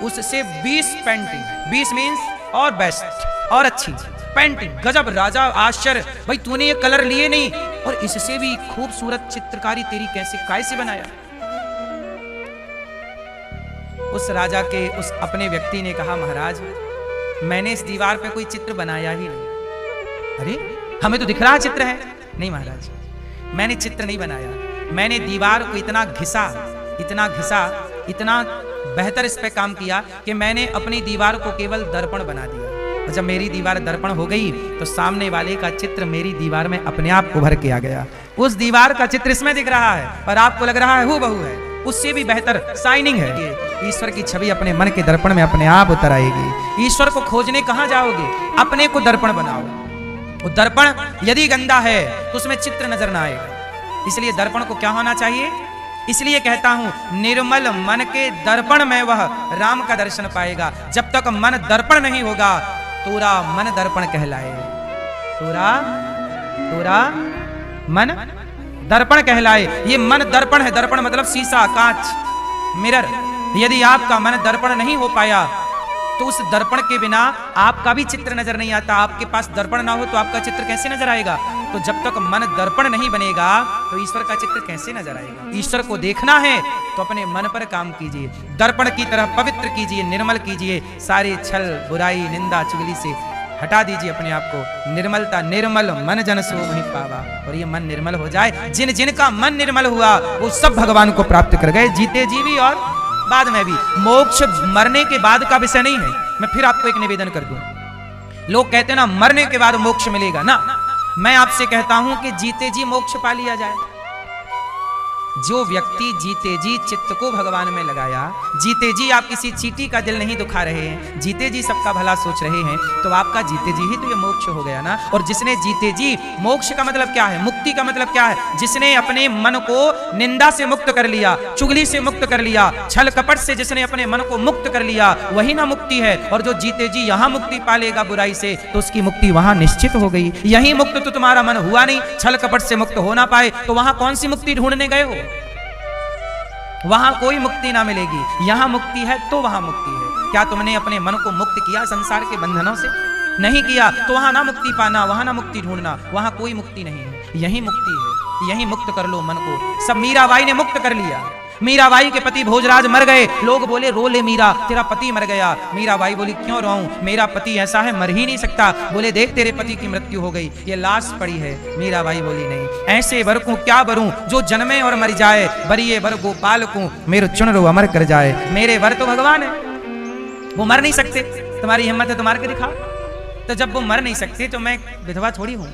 उससे 20 पेंटिंग, 20 मीन्स और बेस्ट और अच्छी पेंटिंग, गजब। राजा आश्चर्य, भाई तूने ये कलर लिए नहीं और इससे भी खूबसूरत चित्रकारी तेरी कैसे बनाया। उस राजा के उस अपने व्यक्ति ने कहा महाराज मैंने इस दीवार पे कोई चित्र बनाया ही नहीं। अरे हमें तो दिख रहा चित्र है। नहीं महाराज मैंने चित्र नहीं बनाया, मैंने दीवार को इतना घिसा, इतना बेहतर इस पे काम किया कि मैंने अपनी दीवार को केवल दर्पण बना दिया। और जब मेरी दीवार दर्पण हो गई तो सामने वाले का चित्र मेरी दीवार में अपने आप उभर के आ गया। उस दीवार का चित्र इसमें दिख रहा है पर आपको लग रहा है हूबहू है, उससे भी बेहतर शाइनिंग है। ये ईश्वर की छवि अपने मन के दर्पण में अपने आप उतर आएगी। ईश्वर को खोजने कहां जाओगे, अपने को दर्पण बनाओ। वो दर्पण यदि गंदा है तो उसमें चित्र नजर ना आएगा। इसलिए दर्पण को क्या होना चाहिए, इसलिए कहता हूं निर्मल मन के दर्पण में वह राम का दर्शन पाएगा। जब तक मन दर्पण नहीं होगा तोरा मन दर्पण कहलाए, तोरा मन दर्पण कहलाए। ये मन दर्पण है, दर्पण मतलब शीशा, कांच, मिरर। यदि आपका मन दर्पण नहीं हो पाया तो उस दर्पण के बिना आपका भी चित्र नजर नहीं आता। आपके पास दर्पण ना हो तो आपका चित्र कैसे नजर आएगा। तो जब तक मन दर्पण नहीं बनेगा तो ईश्वर का चित्र कैसे नजर आएगा। ईश्वर को देखना है तो अपने मन पर काम कीजिए, दर्पण की तरह पवित्र कीजिए, निर्मल कीजिए। सारे छल बुराई निंदा चुगली से हटा दीजिए अपने आप को। निर्मलता, निर्मल मन जन सो वही पावा। और ये मन निर्मल हो जाए, जिन जिनका मन निर्मल हुआ वो सब भगवान को प्राप्त कर गए, जीते जी भी और बाद में भी। मोक्ष मरने के बाद का विषय नहीं है। मैं फिर आपको एक निवेदन कर दूं, लोग कहते हैं ना मरने के बाद मोक्ष मिलेगा ना, मैं आपसे कहता हूं कि जीते जी मोक्ष पा लिया जाए। जो व्यक्ति जीते जी चित्त को भगवान में लगाया, जीते जी आप किसी चींटी का दिल नहीं दुखा रहे हैं, जीते जी सबका भला सोच रहे हैं, तो आपका जीते जी ही तो ये मोक्ष हो गया ना। और जिसने जीते जी, मोक्ष का मतलब क्या है, मुक्ति का मतलब क्या है, जिसने अपने मन को निंदा से मुक्त कर लिया, चुगली से मुक्त कर लिया, छल कपट से जिसने अपने मन को मुक्त कर लिया, वही ना मुक्ति है। और जो जीते जी यहाँ मुक्ति पालेगा बुराई से, तो उसकी मुक्ति वहां निश्चित हो गई। यही मुक्त तो तुम्हारा मन हुआ नहीं, छल कपट से मुक्त हो ना पाए, तो वहां कौन सी मुक्ति ढूंढने गए हो। वहां कोई मुक्ति ना मिलेगी। यहां मुक्ति है तो वहां मुक्ति है। क्या तुमने अपने मन को मुक्त किया संसार के बंधनों से? नहीं किया तो वहां ना मुक्ति पाना, वहां ना मुक्ति ढूंढना, वहां कोई मुक्ति नहीं है। यही मुक्ति है, यही मुक्त कर लो मन को। सब मीराबाई ने मुक्त कर लिया। मीराबाई के पति भोजराज मर गए, लोग बोले रो ले मीरा, तेरा पति मर गया। मीराबाई बोली क्यों रोऊं, मेरा पति ऐसा है मर ही नहीं सकता। बोले देख तेरे पति की मृत्यु हो गई, ये लाश पड़ी है। मीराबाई बोली नहीं, ऐसे वर को क्या वरूं जो जन्मे और मर जाए, बरिए वर गोपाल को मेरे चुन रो अमर कर जाए। मेरे वर तो भगवान है, वो मर नहीं सकते। तुम्हारी हिम्मत है तो मार के दिखाओ। तो जब वो मर नहीं सकते तो मैं विधवा थोड़ी हूं।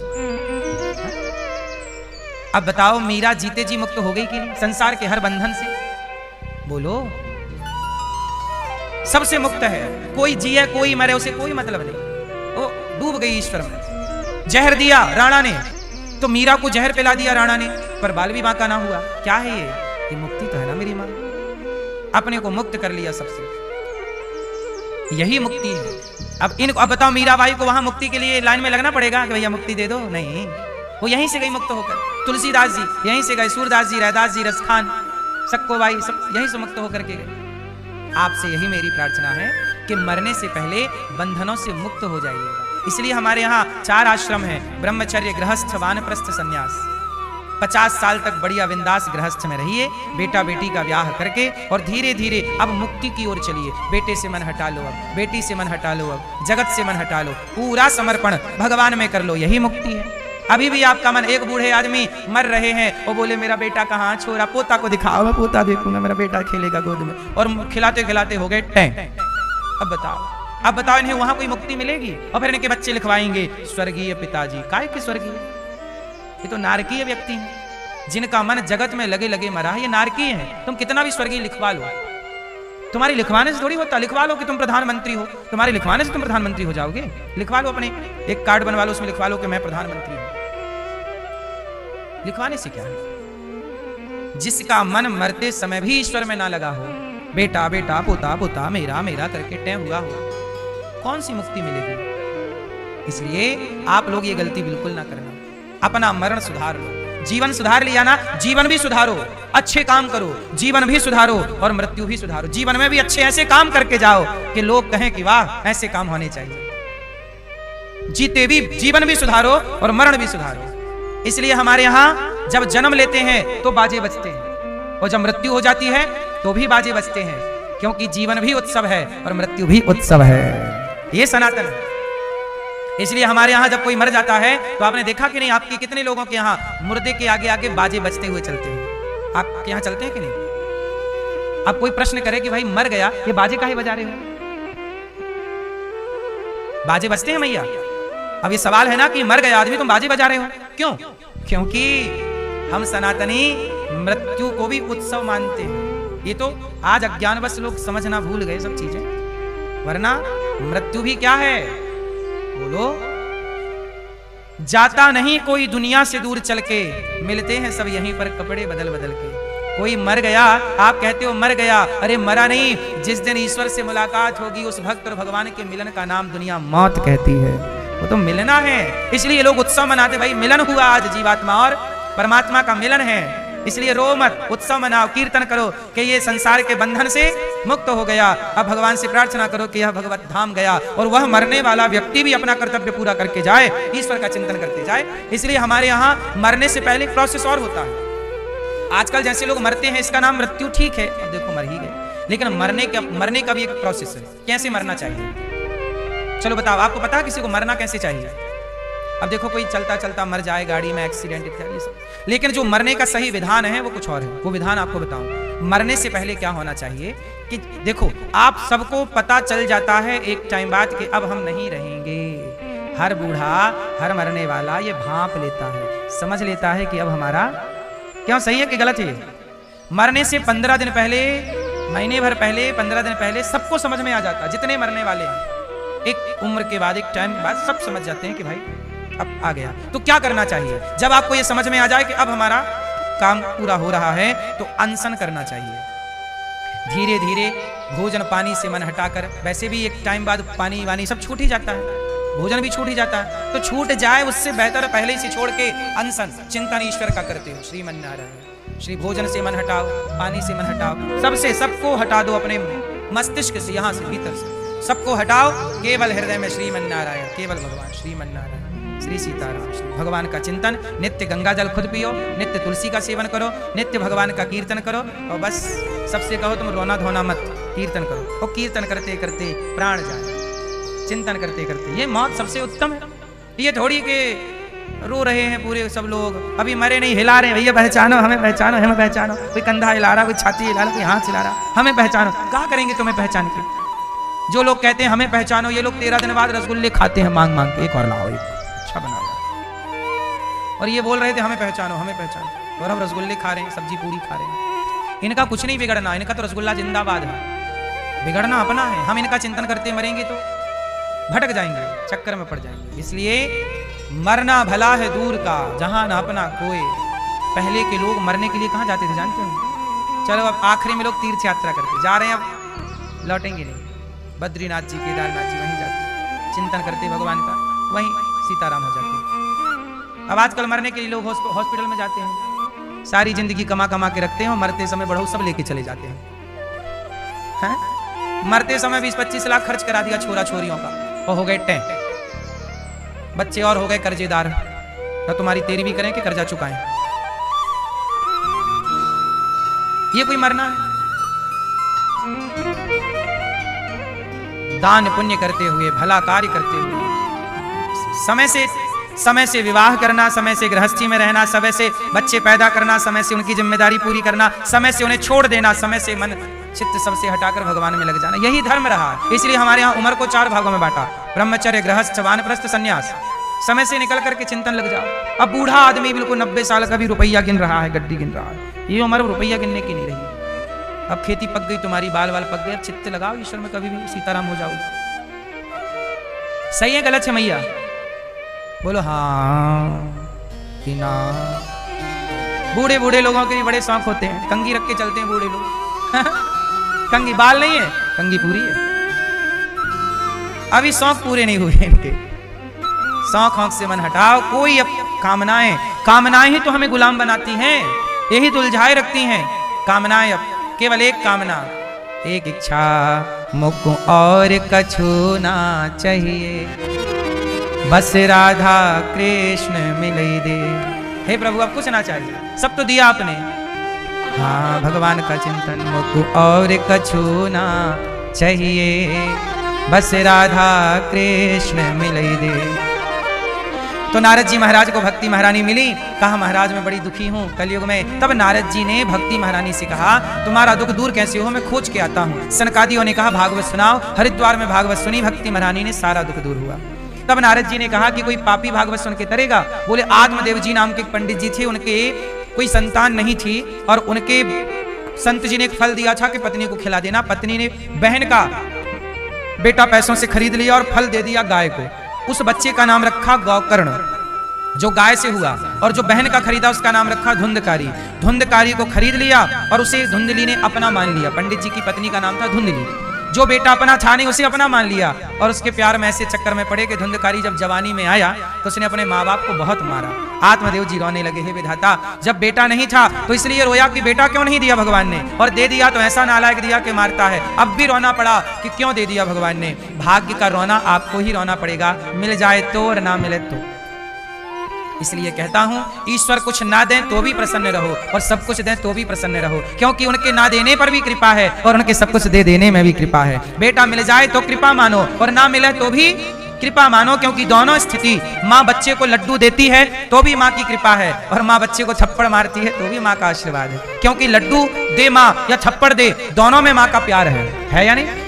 अब बताओ मीरा जीते जी मुक्त हो गई कि नहीं संसार के हर बंधन से? बोलो। सबसे मुक्त है, कोई जिए कोई मरे उसे कोई मतलब नहीं। वो डूब गई ईश्वर में। जहर दिया राणा ने तो मीरा को जहर पिला दिया राणा ने, पर बाल भी बांका ना हुआ। क्या है ये मुक्ति तो है ना मेरी मां। अपने को मुक्त कर लिया सबसे, यही मुक्ति है। अब बताओ मीराबाई को वहां मुक्ति के लिए लाइन में लगना पड़ेगा कि भैया मुक्ति दे दो? नहीं, वो यहीं से गई मुक्त होकर। तुलसीदास जी यहीं से गए, सूरदास जी, रैदास जी, रसखान, सक्कोबाई सब यहीं से मुक्त होकर के गए। आपसे यही मेरी प्रार्थना है कि मरने से पहले बंधनों से मुक्त हो जाइएगा। इसलिए हमारे यहाँ 4 आश्रम हैं, ब्रह्मचर्य, गृहस्थ, वानप्रस्थ, संन्यास। 50 साल तक बढ़िया बिंदास गृहस्थ में रहिए, बेटा बेटी का ब्याह करके, और धीरे धीरे अब मुक्ति की ओर चलिए। बेटे से मन हटा लो, अब बेटी से मन हटा लो, अब जगत से मन हटा लो, पूरा समर्पण भगवान में कर लो, यही मुक्ति है। अभी भी आपका मन, एक बूढ़े आदमी मर रहे हैं, वो बोले मेरा बेटा कहाँ, छोरा पोता को दिखाओ, मैं पोता देखूंगा, मेरा बेटा खेलेगा गोद में, और खिलाते खिलाते हो गए टैं। अब बताओ इन्हें वहां कोई मुक्ति मिलेगी? और फिर इनके बच्चे लिखवाएंगे स्वर्गीय पिताजी। काय के स्वर्गीय? ये तो नारकीय व्यक्ति हैं, जिनका मन जगत में लगे लगे मरा है, ये नारकीय है। तुम कितना भी स्वर्गीय लिखवा लो, तुम्हारी लिखवाने से थोड़ी होता। लिखवा लो कि तुम प्रधानमंत्री हो, तुम्हारे लिखवाने से तुम प्रधानमंत्री हो जाओगे। लिखवा लो, अपने एक कार्ड बनवा लो, उसमें लिखवा लो कि मैं प्रधानमंत्री हूं। लिखवाने से क्या है? जिसका मन मरते समय भी ईश्वर में ना लगा हो, बेटा बेटा पोता पोता मेरा मेरा करके टै हुआ हो, कौन सी मुक्ति मिलेगी? इसलिए आप लोग ये गलती बिल्कुल ना करना। अपना मरण सुधार लो, जीवन सुधार लिया ना, जीवन भी सुधारो, अच्छे काम करो, जीवन भी सुधारो और मृत्यु भी सुधारो। जीवन में भी अच्छे ऐसे काम करके जाओ कि लोग कहें कि वाह ऐसे काम होने चाहिए। जीते भी जीवन भी सुधारो और मरण भी सुधारो। इसलिए हमारे यहाँ जब जन्म लेते हैं तो बाजे बजते हैं, और जब मृत्यु हो जाती है तो भी बाजे बजते हैं, क्योंकि जीवन भी उत्सव है और मृत्यु भी उत्सव है। ये सनातन है। इसलिए हमारे यहाँ जब कोई मर जाता है तो आपने देखा कि नहीं, आपके कितने लोगों के यहाँ मुर्दे के आगे आगे बाजे बजते हुए चलते हैं? आपके यहाँ चलते हैं कि नहीं? अब कोई प्रश्न करे कि भाई मर गया, ये बाजे काहे बजा रहे हो? बाजे बजते हैं मैया। अब ये सवाल है ना कि मर गया आदमी, तुम बाजे बजा रहे हो क्यों? क्योंकि हम सनातनी मृत्यु को भी उत्सव मानते हैं। ये तो आज अज्ञानवश लोग समझना भूल गए सब चीजें, वरना मृत्यु भी क्या है? बोलो। जाता नहीं कोई दुनिया से दूर चल के, मिलते हैं सब यहीं पर कपड़े बदल बदल के। कोई मर गया, आप कहते हो मर गया, अरे मरा नहीं। जिस दिन ईश्वर से मुलाकात होगी, उस भक्त और भगवान के मिलन का नाम दुनिया मौत कहती है। वो तो मिलना है, इसलिए लोग उत्सव मनाते। भाई मिलन हुआ आज, जीवात्मा और परमात्मा का मिलन है, इसलिए रो मत, उत्सव मनाओ, कीर्तन करो कि ये संसार के बंधन से मुक्त हो गया। अब भगवान से प्रार्थना करो कि यह भगवत धाम गया, और वह मरने वाला व्यक्ति भी अपना कर्तव्य पूरा करके जाए, ईश्वर का चिंतन करते जाए। इसलिए हमारे यहाँ मरने से पहले प्रोसेस और होता है। आजकल जैसे लोग मरते हैं, इसका नाम मृत्यु, ठीक है, अब देखो मर ही गए, लेकिन मरने का भी एक प्रोसेस है। कैसे मरना चाहिए? चलो बताओ, आपको पता है किसी को मरना कैसे चाहिए? अब देखो कोई चलता चलता मर जाए, गाड़ी में एक्सीडेंट इत्यादि सब, लेकिन जो मरने का सही विधान है वो कुछ और है। वो विधान आपको बताऊं। मरने से पहले क्या होना चाहिए कि देखो, आप सबको पता चल जाता है एक टाइम बाद कि अब हम नहीं रहेंगे। हर बूढ़ा, हर मरने वाला ये भांप लेता है, समझ लेता है कि अब हमारा, क्यों सही है कि गलत है? मरने से 15 दिन पहले, महीने भर पहले, 15 दिन पहले सबको समझ में आ जाता है, जितने मरने वाले हैं। एक उम्र के बाद, एक टाइम के बाद सब समझ जाते हैं कि भाई अब आ गया। तो क्या करना चाहिए? जब आपको ये समझ में आ जाए कि अब हमारा काम पूरा हो रहा है, तो अनशन करना चाहिए। धीरे धीरे भोजन पानी से मन हटाकर, वैसे भी एक टाइम बाद पानी वानी सब छूट ही जाता है, भोजन भी छूट ही जाता है, तो छूट जाए उससे बेहतर पहले से छोड़ के अनशन, चिंतन ईश्वर का करते हो। श्रीमन्नारायण, श्री भोजन से मन हटाओ, पानी से मन हटाओ, सबसे सबको हटा दो, अपने मस्तिष्क से, यहाँ से भीतर से सबको हटाओ। केवल हृदय में श्रीमन्नारायण, केवल भगवान श्रीमन्नारायण, श्री सीताराम, श्री भगवान का चिंतन। नित्य गंगा जल खुद पियो, नित्य तुलसी का सेवन करो, नित्य भगवान का कीर्तन करो, और बस सबसे कहो तुम रोना धोना मत, कीर्तन करो। और कीर्तन करते करते प्राण जाए, चिंतन करते करते, ये मौत सबसे उत्तम है। ये थोड़ी के रो रहे हैं पूरे सब लोग, अभी मरे नहीं, हिला रहे हैं, भैया पहचानो हमें, पहचानो हमें, पहचानो। कोई कंधा हिला रहा, कोई छाती हिला रहा, कोई हाथ हिला रहा, हमें पहचानो। क्या करेंगे तुम्हें पहचान के? जो लोग कहते हैं हमें पहचानो, ये लोग 13 दिन बाद रसगुल्ले खाते हैं मांग मांग के, एक और लाओ, एक अच्छा बना लो। और ये बोल रहे थे हमें पहचानो, हमें पहचानो, और हम रसगुल्ले खा रहे हैं, सब्जी पूरी खा रहे हैं। इनका कुछ नहीं बिगड़ना, इनका तो रसगुल्ला जिंदाबाद है, बिगड़ना अपना है। हम इनका चिंतन करते मरेंगे तो भटक जाएंगे, चक्कर में पड़ जाएंगे। इसलिए मरना भला है दूर का, जहां ना अपना कोई। पहले के लोग मरने के लिए कहां जाते थे जानते हो? चलो अब आखिरी में लोग तीर्थ यात्रा करते जा रहे हैं, अब लौटेंगे नहीं, बद्रीनाथ जी, केदारनाथ जी, वहीं जाते चिंतन करते भगवान का, वहीं सीताराम हो जाते। अब आजकल मरने के लिए लोग हॉस्पिटल में जाते हैं, सारी जिंदगी कमा कमा के रखते हैं, और मरते समय बढ़ऊ सब लेके चले जाते हैं। मरते समय 20-25 लाख खर्च करा दिया छोरा छोरियों का, और हो गए टें, बच्चे और हो गए कर्जेदार। तो तुम्हारी तेरी भी करें कि कर्जा चुकाएं? ये कोई मरना है? दान पुण्य करते हुए, भला कार्य करते हुए, समय से विवाह करना, समय से गृहस्थी में रहना, समय से बच्चे पैदा करना, समय से उनकी जिम्मेदारी पूरी करना, समय से उन्हें छोड़ देना, समय से मन चित्त सबसे हटाकर भगवान में लग जाना, यही धर्म रहा। इसलिए हमारे यहाँ उम्र को 4 भागों में बांटा, ब्रह्मचर्य, गृहस्थ, वानप्रस्थ, संन्यास। समय से निकल करके चिंतन लग जाओ। अब बूढ़ा आदमी बिल्कुल 90 साल का भी रुपया गिन रहा है, गड्डी गिन रहा है, ये उम्र रुपया गिनने की नहीं रही। अब खेती पक गई तुम्हारी, बाल बाल पक गए, अब चित्त लगाओ ईश्वर में, कभी भी सीताराम हो जाओ। सही है गलत है मैया? बोलो हाँ कि ना। बूढ़े बूढ़े लोगों के भी बड़े शौक होते हैं, कंघी रख के चलते हैं बूढ़े लोग। कंघी बाल नहीं है, कंघी पूरी है। अभी शौक पूरे नहीं हुए इनके। शौक हौक से मन हटाओ। कोई अब कामनाएं ही तो हमें गुलाम बनाती हैं, यही तो उलझाए रखती हैं कामनाएं। अब केवल एक कामना, एक इच्छा, मुझको और कछु ना चाहिए, बस राधा कृष्ण मिले दे। हे प्रभु अब कुछ ना चाहिए, सब तो दिया आपने। हाँ भगवान का चिंतन, मुझको और कछु ना चाहिए, बस राधा कृष्ण मिले दे। तो नारद जी महाराज को भक्ति महारानी मिली। कहा महाराज मैं बड़ी दुखी हूँ कलयुग में। तब नारद जी ने भक्ति महारानी से कहा तुम्हारा दुख दूर कैसे हो, मैं खोज के आता हूँ। सनकादियों ने कहा भागवत सुनाओ। हरिद्वार में भागवत सुनी, भक्ति महारानी ने सारा दुख दूर हुआ। तब नारद जी ने कहा कि कोई पापी भागवत सुन के तरेगा? बोले आत्मदेव जी नाम के एक पंडित जी थे, उनके कोई संतान नहीं थी और उनके संत जी ने एक फल दिया था कि पत्नी को खिला देना। पत्नी ने बहन का बेटा पैसों से खरीद लिया और फल दे दिया गाय को। उस बच्चे का नाम रखा गौकर्ण, जो गाय से हुआ, और जो बहन का खरीदा उसका नाम रखा धुंधकारी। धुंधकारी को खरीद लिया और उसे धुंधली ने अपना मान लिया। पंडित जी की पत्नी का नाम था धुंधली। जो बेटा अपना था नहीं उसे अपना मान लिया और उसके प्यार में ऐसे चक्कर में पड़े कि धुंधकारी जब जवानी में आया तो उसने अपने माँ बाप को बहुत मारा। आत्मदेव जी रोने लगे, हे विधाता जब बेटा नहीं था तो इसलिए रोया कि बेटा क्यों नहीं दिया भगवान ने, और दे दिया तो ऐसा नालायक दिया कि मारता है। अब भी रोना पड़ा कि क्यों दे दिया भगवान ने। भाग्य का रोना आपको ही रोना पड़ेगा, मिल जाए तो और ना मिले तो। इसलिए कहता हूं ईश्वर कुछ ना दें तो भी प्रसन्न रहो और सब कुछ दें तो भी प्रसन्न रहो, क्योंकि उनके ना देने पर भी कृपा है और उनके सब कुछ दे देने में भी कृपा है। बेटा मिल जाए तो कृपा मानो और ना मिले तो भी कृपा मानो, क्योंकि दोनों स्थिति माँ बच्चे को लड्डू देती है तो भी माँ की कृपा है और माँ बच्चे को थप्पड़ मारती है तो भी माँ का आशीर्वाद है। क्योंकि लड्डू दे माँ या थप्पड़ दे, दोनों में माँ का प्यार है या नहीं?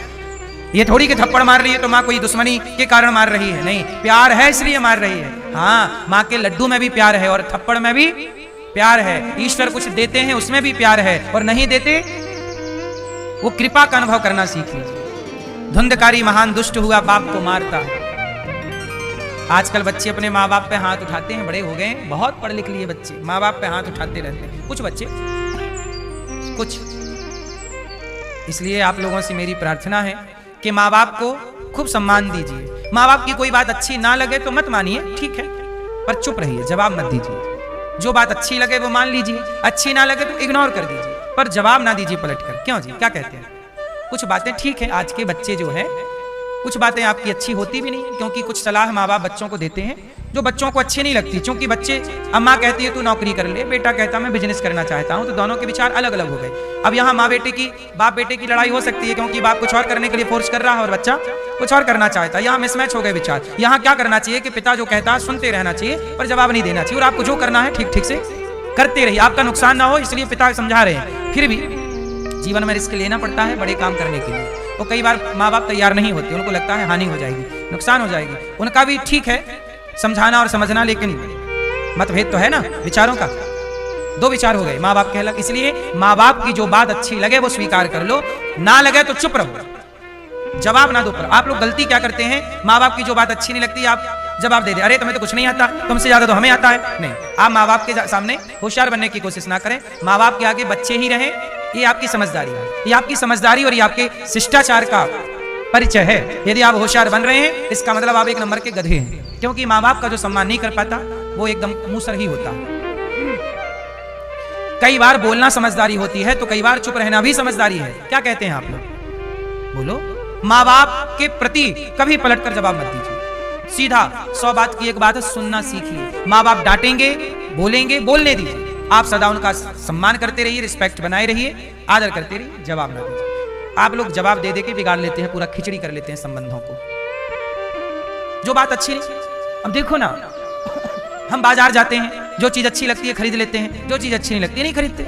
ये थोड़ी कि थप्पड़ मार रही है तो माँ कोई दुश्मनी के कारण मार रही है, नहीं, प्यार है इसलिए मार रही है। हाँ माँ के लड्डू में भी प्यार है और थप्पड़ में भी प्यार है। ईश्वर कुछ देते हैं उसमें भी प्यार है और नहीं देते वो कृपा का अनुभव करना सीख लीजिए। धुंधकारी महान दुष्ट हुआ, बाप को मारता। आजकल बच्चे अपने माँ बाप पे हाथ उठाते हैं, बड़े हो गए बहुत पढ़ लिख लिए बच्चे, माँ बाप पे हाथ उठाते रहते हैं कुछ बच्चे कुछ। इसलिए आप लोगों से मेरी प्रार्थना है कि माँ बाप को खूब सम्मान दीजिए। माँ बाप की कोई बात अच्छी ना लगे तो मत मानिए, ठीक है, पर चुप रहिए, जवाब मत दीजिए। जो बात अच्छी लगे वो मान लीजिए, अच्छी ना लगे तो इग्नोर कर दीजिए, पर जवाब ना दीजिए पलट कर। क्यों जी, क्या कहते हैं? कुछ बातें ठीक है, आज के बच्चे जो है कुछ बातें आपकी अच्छी होती भी नहीं, क्योंकि कुछ सलाह माँ बाप बच्चों को देते हैं जो बच्चों को अच्छी नहीं लगती। क्योंकि बच्चे, अम्मा कहती है तू नौकरी कर ले, बेटा कहता मैं बिजनेस करना चाहता हूँ, तो दोनों के विचार अलग अलग हो गए। अब यहाँ माँ बेटे की, बाप बेटे की लड़ाई हो सकती है क्योंकि बाप कुछ और करने के लिए फोर्स कर रहा है और बच्चा कुछ और करना चाहता है। यहाँ मिसमैच हो गए विचार। यहाँ क्या करना चाहिए कि पिता जो कहता है सुनते रहना चाहिए पर जवाब नहीं देना चाहिए, और आपको जो करना है ठीक ठीक से करते रहिए, आपका नुकसान ना हो, इसलिए पिता समझा रहे हैं। फिर भी जीवन में रिस्क लेना पड़ता है बड़े काम करने के लिए, और कई बार माँ बाप तैयार नहीं होते, उनको लगता है हानि हो जाएगी, नुकसान हो जाएगी। उनका भी ठीक है समझाना और समझना, लेकिन मतभेद तो है ना विचारों का। दो विचार हो गए माँ बाप के अलग, इसलिए माँ बाप की जो बात अच्छी लगे वो स्वीकार कर लो, ना लगे तो चुप रहो, जवाब ना दो। पर आप लोग गलती क्या करते हैं, माँ बाप की जो बात अच्छी नहीं लगती आप जवाब दे दे, अरे तुम्हें तो कुछ नहीं आता, तुमसे ज्यादा तो हमें आता है। नहीं, आप माँ बाप के सामने होशियार बनने की कोशिश ना करें। माँ बाप के आगे बच्चे ही रहें, ये आपकी समझदारी है, ये आपकी समझदारी और ये आपके शिष्टाचार का परिचय है। यदि आप होशियार बन रहे हैं इसका मतलब आप एक नंबर के गधे हैं, क्योंकि माँ बाप का जो सम्मान नहीं कर पाता वो एकदम मूसर ही होता है। कई बार बोलना समझदारी होती है तो कई बार चुप रहना भी समझदारी है। क्या कहते हैं आप लोग, बोलो। माँ बाप के प्रति कभी पलटकर जवाब मत दीजिए, सीधा 100 बात की एक बात है, सुनना सीखिए। माँ बाप डांटेंगे, बोलेंगे, बोलने दीजिए, आप सदा उनका सम्मान करते रहिए, रिस्पेक्ट बनाए रहिए, आदर करते रहिए, जवाब ना दीजिए। आप लोग जवाब दे दे के बिगाड़ लेते हैं, पूरा खिचड़ी कर लेते हैं संबंधों को। जो बात अच्छी नहीं, अब देखो ना हम बाजार जाते हैं, जो चीज अच्छी लगती है खरीद लेते हैं, जो चीज अच्छी नहीं लगती है नहीं खरीदते।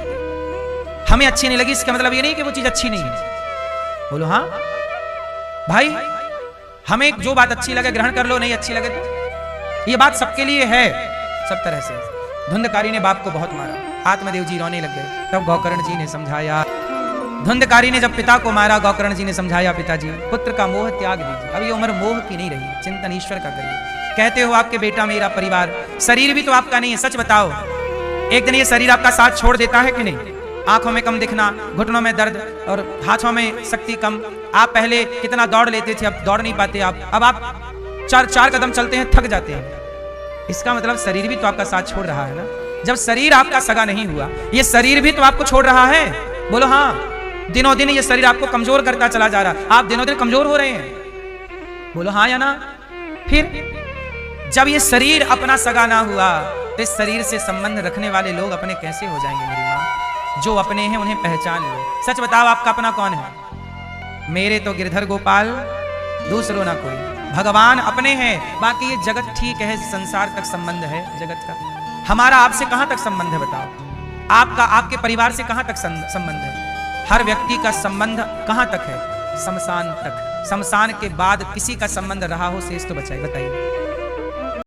हमें अच्छी नहीं लगी इसका मतलब ये नहीं कि वो चीज अच्छी नहीं है। बोलो हाँ भाई, हमें जो बात अच्छी लगे ग्रहण कर लो, नहीं अच्छी लगे तो ये बात सबके लिए है, सब तरह से। धुंधकारी ने बाप को बहुत मारा, आत्मदेव जी रोने लग गए। तब गौकर्ण जी ने समझाया, धुंधकारी ने जब पिता को मारा, गौकर्ण जी ने समझाया, पिताजी पुत्र का मोह त्याग दीजिए, अब ये उम्र मोह की नहीं रही, चिंतन ईश्वर का करिए। कहते हो आपके बेटा मेरा परिवार, शरीर भी तो आपका नहीं है, सच बताओ, एक दिन ये शरीर आपका साथ छोड़ देता है कि नहीं? आंखों में कम दिखना, घुटनों में दर्द और हाथों में शक्ति कम। आप पहले कितना दौड़ लेते थे, अब दौड़ नहीं पाते आप। अब आप चार कदम चलते हैं, थक जाते हैं। इसका मतलब शरीर भी तो आपका साथ छोड़ रहा है ना। जब शरीर आपका सगा नहीं हुआ, ये शरीर भी तो आपको छोड़ रहा है। बोलो हाँ, दिनों दिन ये शरीर आपको कमजोर करता चला जा रहा, आप दिनों दिन कमजोर हो रहे हैं। बोलो हाँ या ना। फिर जब ये शरीर अपना सगा ना हुआ, तो इस शरीर से संबंध रखने वाले लोग अपने कैसे हो जाएंगे मेरी माँ? जो अपने हैं उन्हें पहचान लो। सच बताओ, आपका अपना कौन है? मेरे तो गिरधर गोपाल, दूसरों ना कोई। भगवान अपने हैं, बाकी ये जगत ठीक है, संसार तक संबंध है जगत का। हमारा आपसे कहां तक संबंध है बताओ? आपका आपके परिवार से कहां तक संबंध है? हर व्यक्ति का संबंध कहां तक है? शमशान तक। शमशान के बाद किसी का संबंध रहा हो शेष तो बताइए।